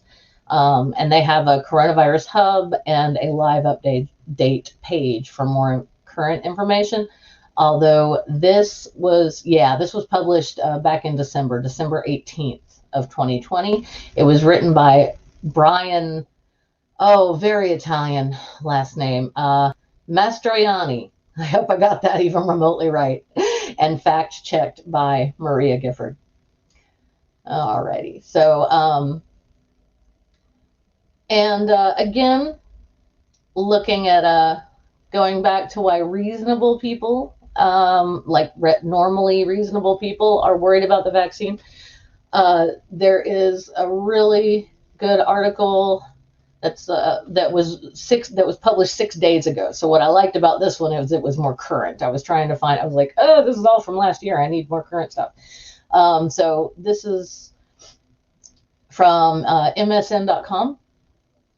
And they have a coronavirus hub and a live update date page for more current information. Although this was published back in December 18th of 2020. It was written by Brian, very Italian last name, Mastroianni. I hope I got that even remotely right. And fact checked by Maria Gifford. Alrighty. So, again, looking at going back to why reasonable people, normally reasonable people, are worried about the vaccine. There is a really good article that was published 6 days ago. So what I liked about this one is it was more current. I was like, oh, this is all from last year. I need more current stuff. So this is from MSN.com.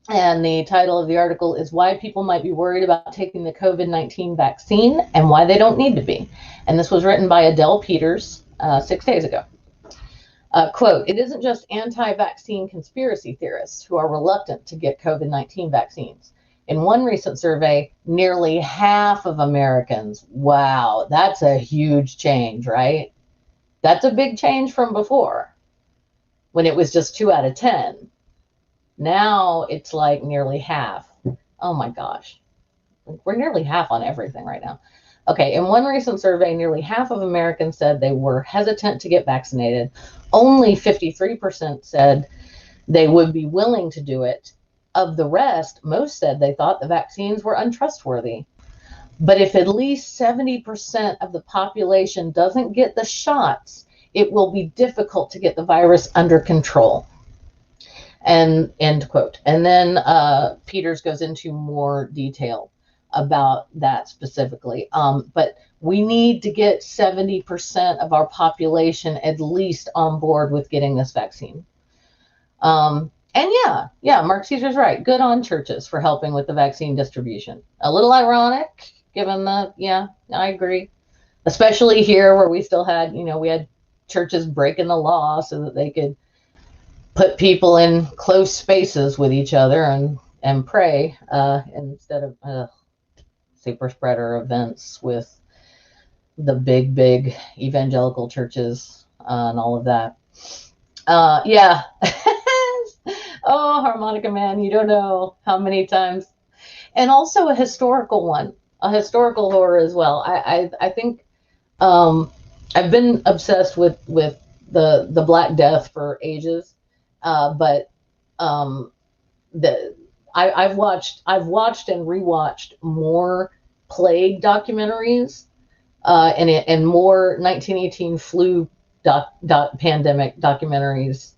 And the title of the article is Why People Might Be Worried About Taking the COVID-19 Vaccine and Why They Don't Need to Be. And this was written by Adele Peters 6 days ago. Quote, it isn't just anti-vaccine conspiracy theorists who are reluctant to get COVID-19 vaccines. In one recent survey, nearly half of Americans, wow, that's a huge change, right? That's a big change from before, when it was just 2 out of 10. Now it's like nearly half. Oh my gosh. We're nearly half on everything right now. Okay, in one recent survey, nearly half of Americans said they were hesitant to get vaccinated. Only 53% said they would be willing to do it. Of the rest, most said they thought the vaccines were untrustworthy. But if at least 70% of the population doesn't get the shots, it will be difficult to get the virus under control. And end quote. And then Peters goes into more detail about that specifically. But we need to get 70% of our population at least on board with getting this vaccine. And Mark Caesar's right. Good on churches for helping with the vaccine distribution. A little ironic, given I agree. Especially here where we still had, we had churches breaking the law so that they could put people in close spaces with each other and pray instead of super spreader events with the big evangelical churches and all of that. Oh, harmonica man, you don't know how many times. And also a historical one, a historical horror as well. I think I've been obsessed with the Black Death for ages. But I've watched and rewatched more plague documentaries and more 1918 flu pandemic documentaries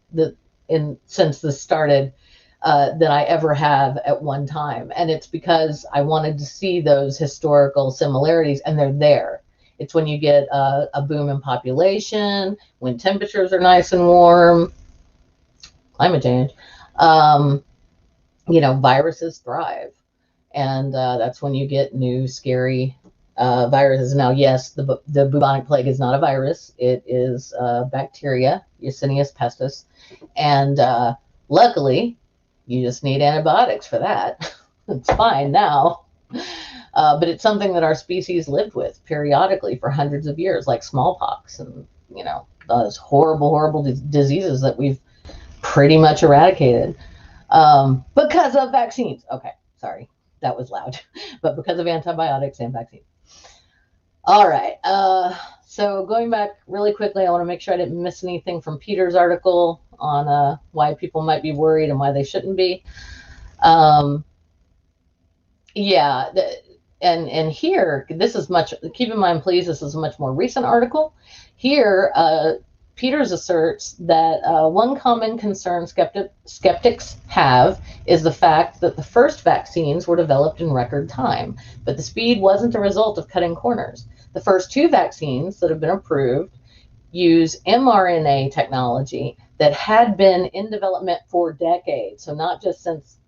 since this started than I ever have at one time. And it's because I wanted to see those historical similarities, and they're there. It's when you get a boom in population, when temperatures are nice and warm, climate change, Viruses thrive. And that's when you get new scary viruses. Now, yes, the bubonic plague is not a virus. It is bacteria, Yersinia pestis. And luckily, you just need antibiotics for that. It's fine now. But it's something that our species lived with periodically for hundreds of years, like smallpox and, those horrible, horrible diseases that we've pretty much eradicated because of vaccines. Okay, sorry, that was loud. But because of antibiotics and vaccines. All right. So going back really quickly, I want to make sure I didn't miss anything from Peter's article on why people might be worried and why they shouldn't be. Yeah, and here, this is much, keep in mind, please, this is a much more recent article. Here, Peters asserts that one common concern skeptics have is the fact that the first vaccines were developed in record time, but the speed wasn't a result of cutting corners. The first two vaccines that have been approved use mRNA technology that had been in development for decades, so not just since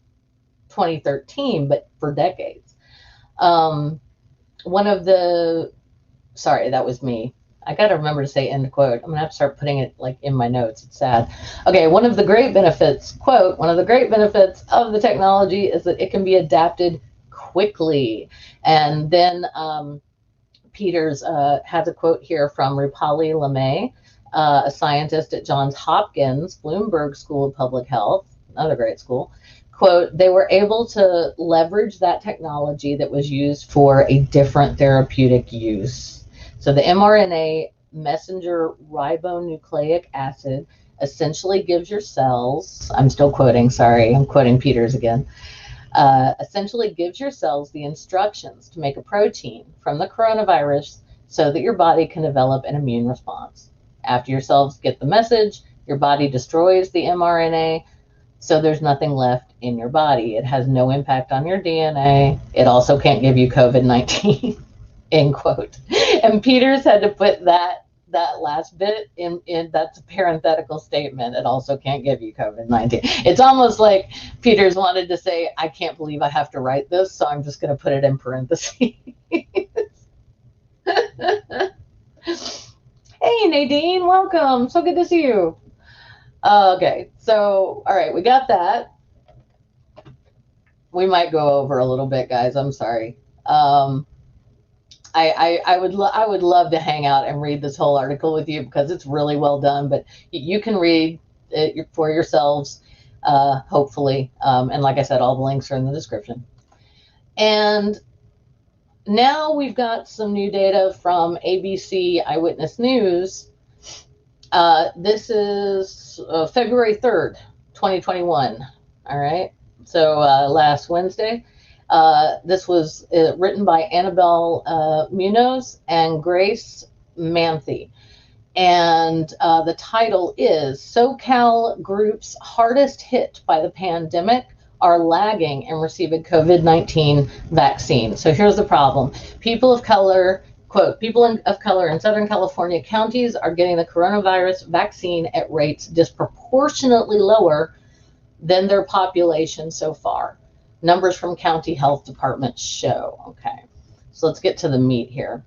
2013, but for decades. Sorry, that was me. I got to remember to say end quote. I'm going to have to start putting it like in my notes. It's sad. Okay, one of the great benefits of the technology is that it can be adapted quickly. And then Peters has a quote here from Rupali Lamay, a scientist at Johns Hopkins Bloomberg School of Public Health, another great school. Quote, they were able to leverage that technology that was used for a different therapeutic use. So the mRNA messenger ribonucleic acid essentially gives your cells, I'm still quoting, sorry, I'm quoting Peters again, essentially gives your cells the instructions to make a protein from the coronavirus so that your body can develop an immune response. After your cells get the message, your body destroys the mRNA, so there's nothing left in your body. It has no impact on your DNA. It also can't give you COVID-19, end quote. And Peters had to put that last bit in that's a parenthetical statement. It also can't give you COVID-19. It's almost like Peters wanted to say, I can't believe I have to write this, so I'm just going to put it in parentheses. Hey, Nadine, welcome. So good to see you. Okay, so, all right, we got that. We might go over a little bit, guys. I'm sorry. I would love to hang out and read this whole article with you because it's really well done, but you can read it for yourselves, hopefully. And like I said, all the links are in the description. And now we've got some new data from ABC Eyewitness News. This is February 3rd, 2021. All right. So last Wednesday. This was written by Annabelle Munoz and Grace Manthe. And the title is SoCal Groups Hardest Hit by the Pandemic Are Lagging and Receiving COVID-19 Vaccine. So here's the problem. People of color, quote, people of color in Southern California counties are getting the coronavirus vaccine at rates disproportionately lower than their population so far. Numbers from county health departments show. Okay, so let's get to the meat here.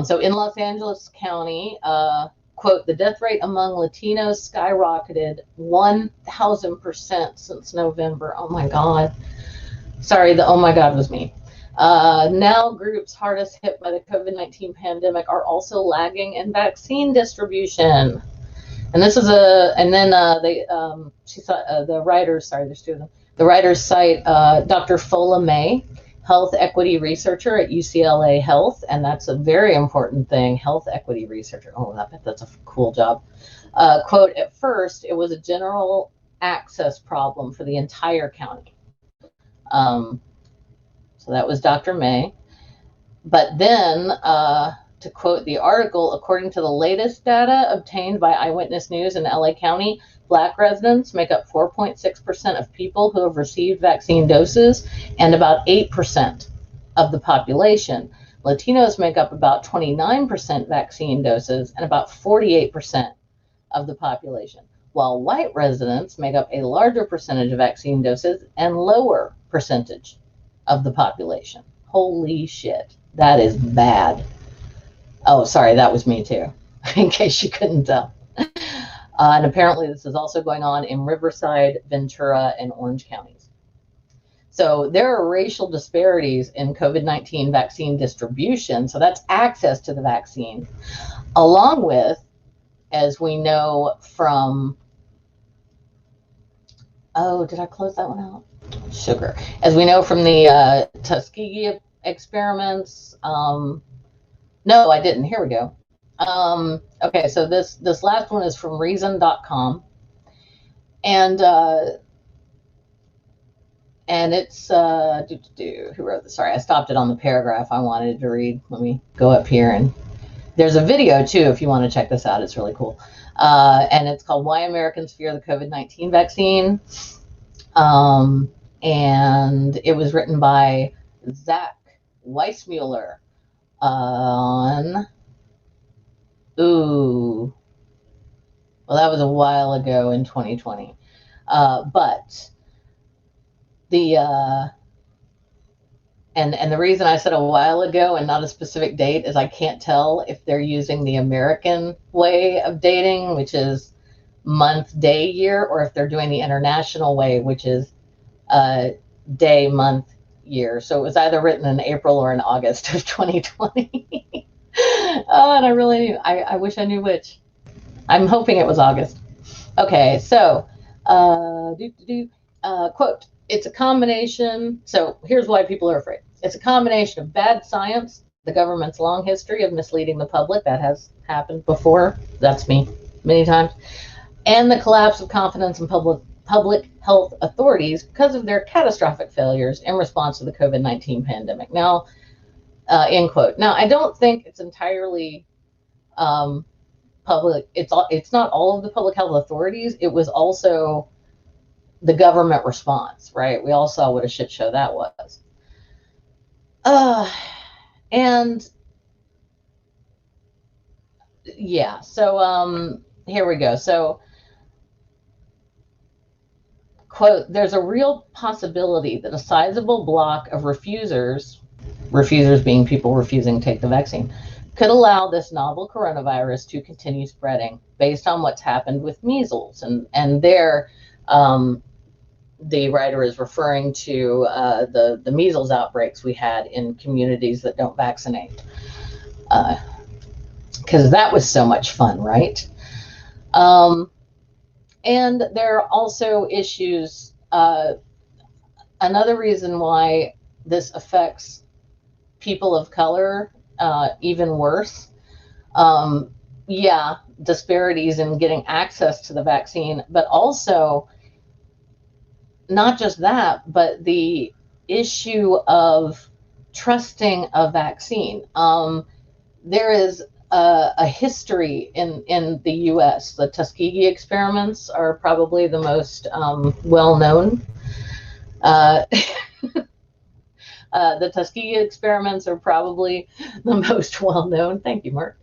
So in Los Angeles County, quote, the death rate among Latinos skyrocketed 1,000% since November. Oh my God. Sorry, the oh my God was me. Now groups hardest hit by the COVID-19 pandemic are also lagging in vaccine distribution. And this is the writers, sorry, there's two of them. The writers cite Dr. Fola May, health equity researcher at UCLA Health, and that's a very important thing, health equity researcher. Oh, I bet that's a cool job. Quote, at first, it was a general access problem for the entire county. So that was Dr. May. But then, to quote the article, according to the latest data obtained by Eyewitness News in LA County, Black residents make up 4.6% of people who have received vaccine doses and about 8% of the population. Latinos make up about 29% vaccine doses and about 48% of the population. while white residents make up a larger percentage of vaccine doses and lower percentage of the population. Holy shit, that is bad. Oh, sorry, that was me too, in case you couldn't tell. And apparently this is also going on in Riverside, Ventura, and Orange counties. So there are racial disparities in COVID-19 vaccine distribution. So that's access to the vaccine, along with, as we know from, oh, did I close that one out? Sugar. As we know from the Tuskegee experiments, no, I didn't. Here we go. Okay, so this last one is from reason.com, and it's who wrote this? Sorry, I stopped it on the paragraph I wanted to read. Let me go up here, and there's a video too if you want to check this out. It's really cool, and it's called "Why Americans Fear the COVID-19 Vaccine," and it was written by Zach Weissmuller on. Ooh, well, that was a while ago in 2020. But the and the reason I said a while ago and not a specific date is I can't tell if they're using the American way of dating, which is month, day, year, or if they're doing the international way, which is day, month, year. So it was either written in April or in August of 2020. Oh, and I wish I knew which. I'm hoping it was August. Okay, so, quote, it's a combination. So here's why people are afraid. It's a combination of bad science, the government's long history of misleading the public. That has happened before. That's me many times. And the collapse of confidence in public health authorities because of their catastrophic failures in response to the COVID-19 pandemic. Now, end quote. Now, I don't think it's entirely public. It's not all of the public health authorities. It was also the government response, right? We all saw what a shit show that was. And yeah, so here we go. So, quote, there's a real possibility that a sizable block of refusers being people refusing to take the vaccine, could allow this novel coronavirus to continue spreading based on what's happened with measles. And there, the writer is referring to the measles outbreaks we had in communities that don't vaccinate. Because that was so much fun, right? And there are also issues. Another reason why this affects people of color even worse. Yeah, disparities in getting access to the vaccine, but also not just that, but the issue of trusting a vaccine. There is a history in the US. The Tuskegee experiments are probably the most well-known. The Tuskegee experiments are probably the most well-known. Thank you, Mark.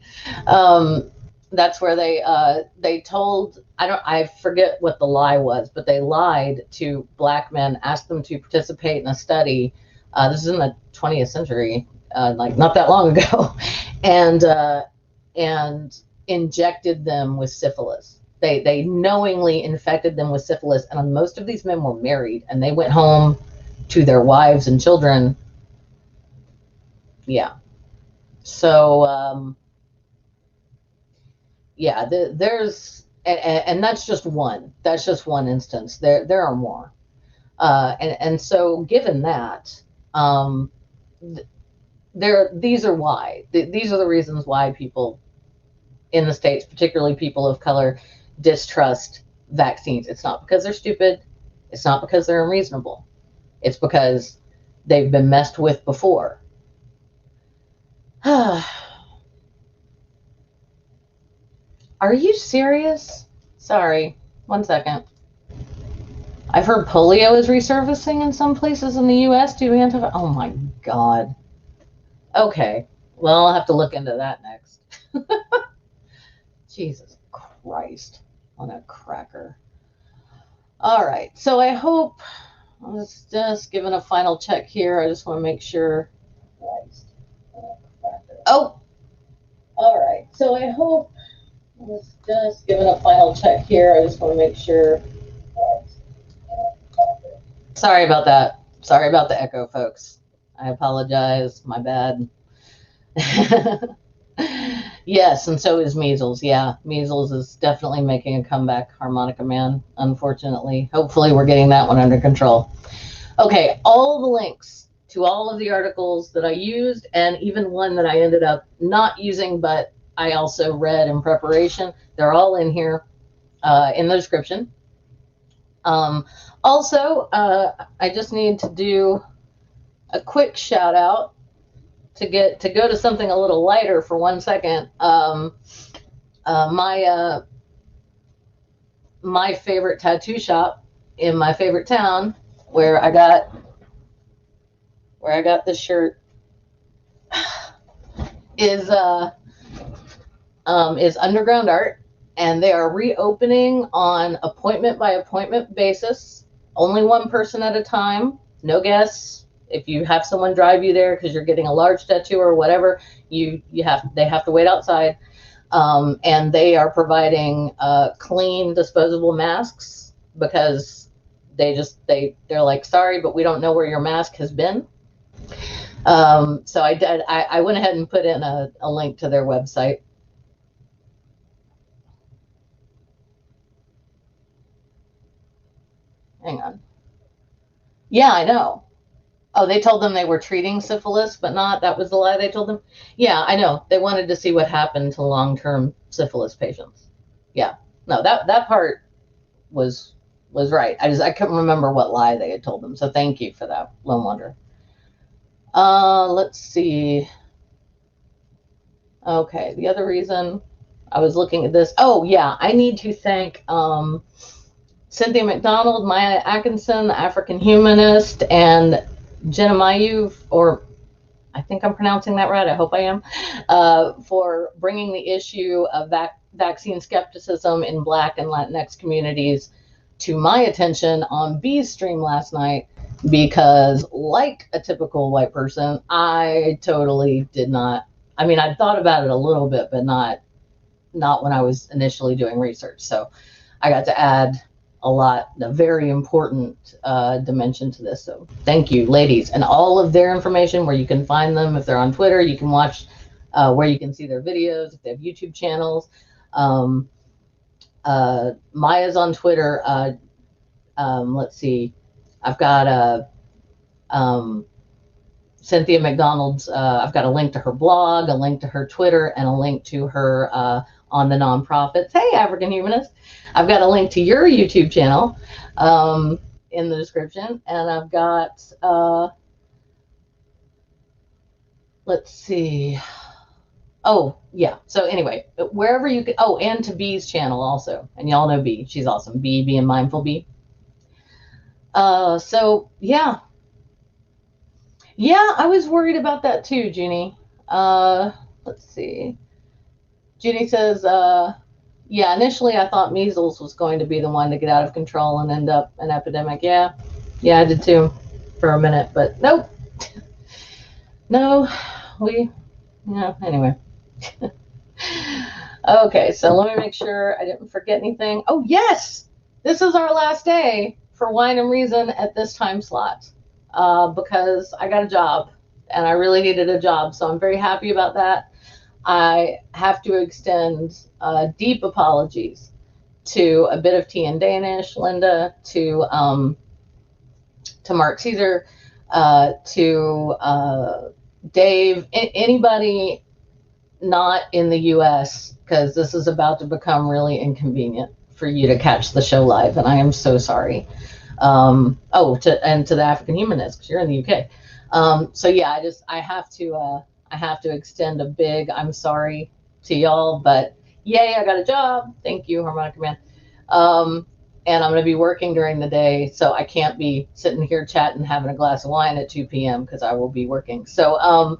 That's where they told, I forget what the lie was, but they lied to black men, asked them to participate in a study. This is in the 20th century, like not that long ago, and injected them with syphilis. They knowingly infected them with syphilis, and most of these men were married, and they went home to their wives and children. Yeah. So, yeah, there's, and that's just one. That's just one instance. There are more. And so, given that, these are why. These are the reasons why people in the States, particularly people of color, distrust vaccines. It's not because they're stupid. It's not because they're unreasonable. It's because they've been messed with before. Are you serious? Sorry, 1 second. I've heard polio is resurfacing in some places in the U.S. due to antibiotics. Oh my God. Okay, well, I'll have to look into that next. Jesus Christ. on a cracker. All right, so I hope, let's just give it a final check here. I just want to make sure. Oh, all right, so I hope, let's just give it a final check here. I just want to make sure. Sorry about that. Sorry about the echo, folks. I apologize. My bad. Yes, and so is measles. Yeah, measles is definitely making a comeback, Harmonica Man, unfortunately. Hopefully we're getting that one under control. Okay, all the links to all of the articles that I used, and even one that I ended up not using, but I also read in preparation, they're all in here in the description. Also, I just need to do a quick shout out to go to something a little lighter for 1 second. My favorite tattoo shop in my favorite town, where I got this shirt, is Underground Art, and they are reopening on appointment by appointment basis. Only one person at a time, no guests. If you have someone drive you there because you're getting a large tattoo or whatever, they have to wait outside. And they are providing clean, disposable masks, because they're like, sorry, but we don't know where your mask has been. So I went ahead and put in a link to their website. Hang on. Yeah, I know. Oh, they told them they were treating syphilis, but not. That was the lie they told them. Yeah, I know. They wanted to see what happened to long-term syphilis patients. Yeah. No, that part was right. I couldn't remember what lie they had told them. So thank you for that, Lone Wanderer. Let's see. Okay, the other reason I was looking at this. Oh yeah, I need to thank Cynthia McDonald, Maya Atkisson, the African Humanist, and Jena, or I think I'm pronouncing that right. I hope I am, for bringing the issue of vaccine skepticism in Black and Latinx communities to my attention on B's stream last night, because like a typical white person, I totally did not. I mean, I thought about it a little bit, but not when I was initially doing research. So I got to add a very important dimension to this. So thank you, ladies, and all of their information, where you can find them. If they're on Twitter, you can watch where you can see their videos. If they have YouTube channels, Maya's on Twitter. Let's see, I've got Cynthia McDonald's. I've got a link to her blog, a link to her Twitter, and a link to her on the nonprofits. Hey, African Humanist. I've got a link to your YouTube channel in the description. And I've got, let's see. Oh, yeah. So anyway, wherever you can, oh, and to B's channel also. And y'all know B. She's awesome. B, being mindful B. So, yeah. Yeah, I was worried about that too, Jeannie. Let's see. Jeannie says, yeah, initially I thought measles was going to be the one to get out of control and end up an epidemic. Yeah, I did too for a minute, but nope. No, anyway. Okay, so let me make sure I didn't forget anything. Oh, yes, this is our last day for Wine and Reason at this time slot, because I got a job and I really needed a job. So I'm very happy about that. I have to extend deep apologies to A Bit of Tea in Danish, Linda, to Mark Caesar, to Dave, anybody not in the US, because this is about to become really inconvenient for you to catch the show live, and I am so sorry. To the African Humanist, because you're in the UK. So yeah, I have to extend a big I'm sorry to y'all, but yay, I got a job. Thank you, Harmonica Man. And I'm going to be working during the day, so I can't be sitting here chatting, having a glass of wine at 2 p.m. because I will be working. So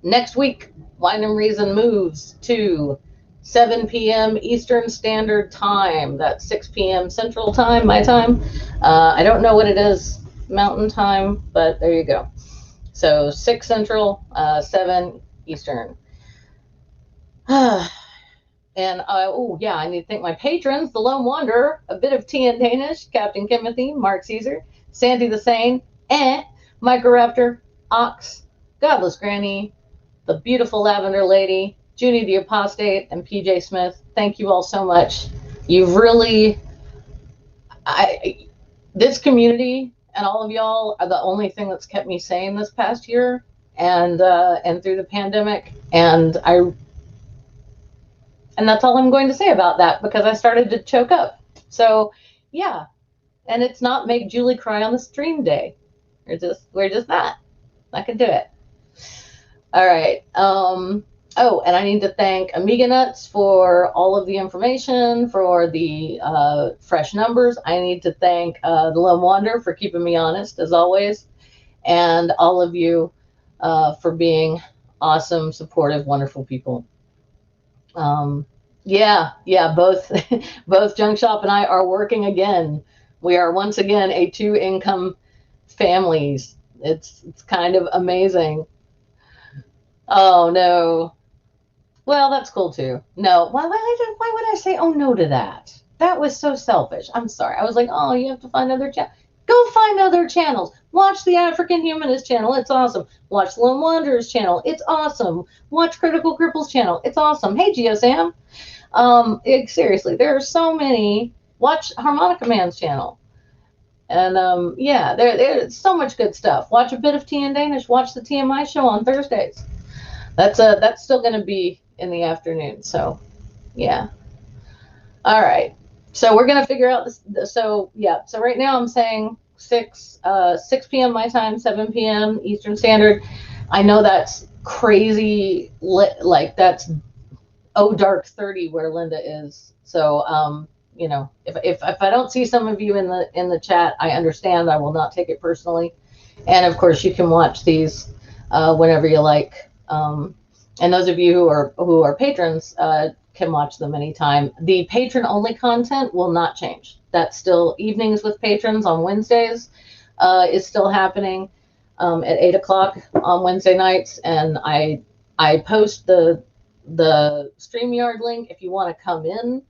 next week, Wine and Reason moves to 7 p.m. Eastern Standard Time. That's 6 p.m. Central Time, my time. I don't know what it is Mountain Time, but there you go. So 6 Central, 7 Eastern. And oh yeah, I need to thank my patrons: The Lone Wanderer, A Bit of Tea and Danish, Captain Timothy, Mark Caesar, Sandy the Sane, Microraptor, Ox, Godless Granny, The Beautiful Lavender Lady, Junie the Apostate, and PJ Smith. Thank you all so much. You've really, this community and all of y'all are the only thing that's kept me sane this past year and through the pandemic. And that's all I'm going to say about that, because I started to choke up. So yeah, and it's not make Julie cry on the stream day. We're just not. I can do it. All right. Oh, and I need to thank Amiga Nuts for all of the information, for the fresh numbers. I need to thank The Lone Wanderer for keeping me honest, as always, and all of you for being awesome, supportive, wonderful people. Yeah, both both Junk Shop and I are working again. We are once again a 2-income families. It's kind of amazing. Oh no. Well, that's cool too. No, why would I say oh no to that? That was so selfish. I'm sorry. I was like, oh, you have to find other channels. Go find other channels. Watch the African Humanist channel. It's awesome. Watch Lone Wanderer's channel. It's awesome. Watch Critical Cripples channel. It's awesome. Hey, GeoSam. Seriously, there are so many. Watch Harmonica Man's channel. And yeah, there's so much good stuff. Watch A Bit of Tea and Danish. Watch the TMI show on Thursdays. That's still going to be in the afternoon. So yeah. All right. So we're going to figure out this. So yeah. So right now I'm saying 6 p.m. my time, 7 p.m. Eastern Standard. I know that's crazy. Like that's dark 30 where Linda is. So you know, if I don't see some of you in the chat, I understand. I will not take it personally. And of course, you can watch these whenever you like. And those of you who are patrons can watch them anytime. The patron only content will not change. That's still evenings with patrons on Wednesdays is still happening at 8 o'clock on Wednesday nights. And I post the StreamYard link if you want to come in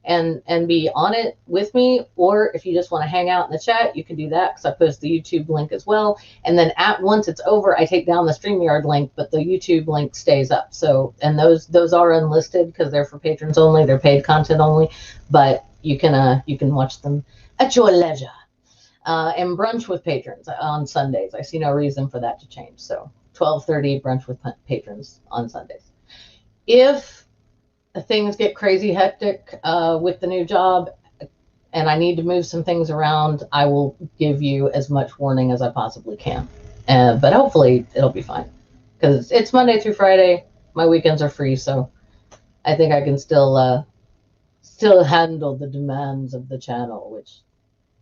and be on it with me, or if you just want to hang out in the chat, you can do that, because I post the YouTube link as well. And then once it's over, I take down the StreamYard link, but the YouTube link stays up. So, and those are unlisted because they're for patrons only. They're paid content only, but you can watch them at your leisure. And brunch with patrons on Sundays. I see no reason for that to change. So 12:30 brunch with patrons on Sundays. If things get crazy hectic with the new job and I need to move some things around, I will give you as much warning as I possibly can. But hopefully it'll be fine, because it's Monday through Friday. My weekends are free, so I think I can still handle the demands of the channel, which,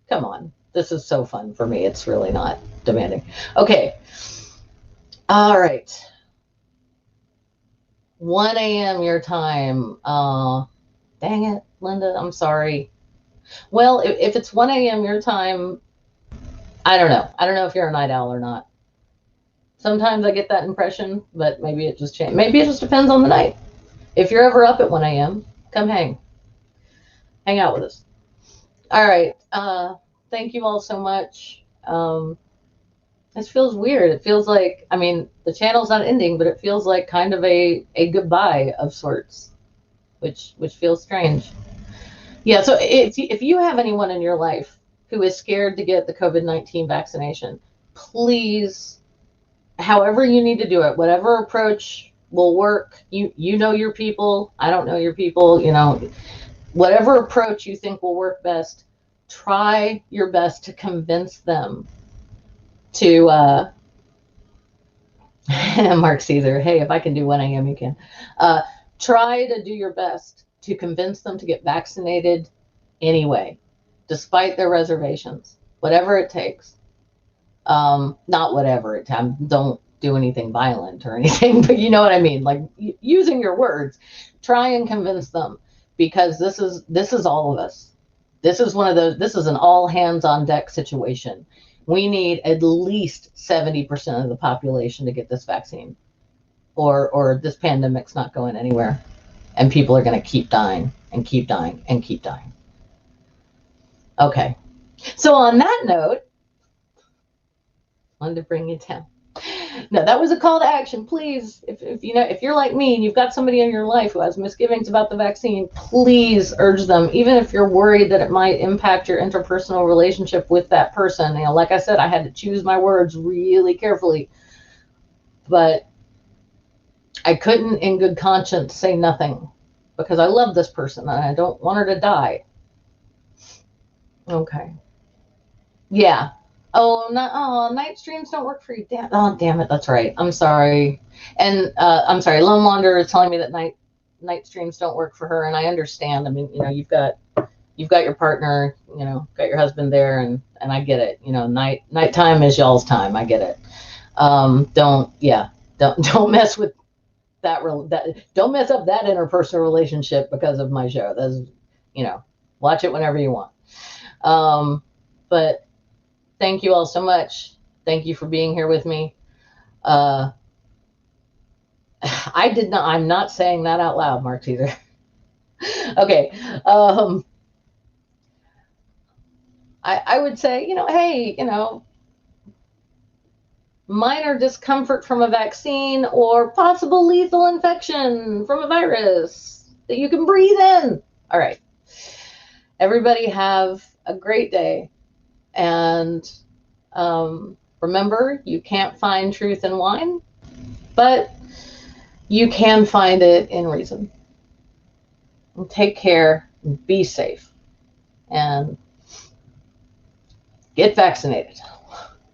come on, this is so fun for me. It's really not demanding. Okay. All right. 1 a.m. your time. Dang it, Linda. I'm sorry. Well, if it's 1 a.m. your time, I don't know. I don't know if you're a night owl or not. Sometimes I get that impression, but maybe it just changed. Maybe it just depends on the night. If you're ever up at 1 a.m., come hang out with us. All right. Thank you all so much. This feels weird. It feels like, I mean, the channel's not ending, but it feels like kind of a goodbye of sorts, which feels strange. Yeah, so if you have anyone in your life who is scared to get the COVID-19 vaccination, please, however you need to do it, whatever approach will work. You know your people. I don't know your people. You know, whatever approach you think will work best, try your best to convince them to Mark Caesar, hey, if I can do 1 a.m., you can. Try to do your best to convince them to get vaccinated anyway, despite their reservations, whatever it takes. Not whatever it takes. Don't do anything violent or anything, but you know what I mean, like using your words. try and convince them, because this is all of us. This is one of those, this is an all hands on deck situation. We need at least 70% of the population to get this vaccine, or this pandemic's not going anywhere, and people are going to keep dying and keep dying and keep dying. Okay. So on that note, I wanted to bring you down. No, that was a call to action. Please, if you know, if you're like me and you've got somebody in your life who has misgivings about the vaccine, please urge them, even if you're worried that it might impact your interpersonal relationship with that person. You know, like I said, I had to choose my words really carefully, but I couldn't in good conscience say nothing, because I love this person and I don't want her to die. Okay. Yeah. Oh, not, oh, night streams don't work for you. Damn, oh, damn it. That's right. I'm sorry. And I'm sorry. Lone Wanderer is telling me that night streams don't work for her, and I understand. I mean, you know, you've got your partner, you know, got your husband there, and I get it. You know, nighttime is y'all's time. I get it. Don't mess with that. Don't mess up that interpersonal relationship because of my show. That's, you know, watch it whenever you want. But thank you all so much. Thank you for being here with me. I'm not saying that out loud, Mark, either. Okay. I would say, you know, hey, you know, minor discomfort from a vaccine or possible lethal infection from a virus that you can breathe in. All right. Everybody have a great day. And remember, you can't find truth in wine, but you can find it in reason. And take care, be safe, and get vaccinated.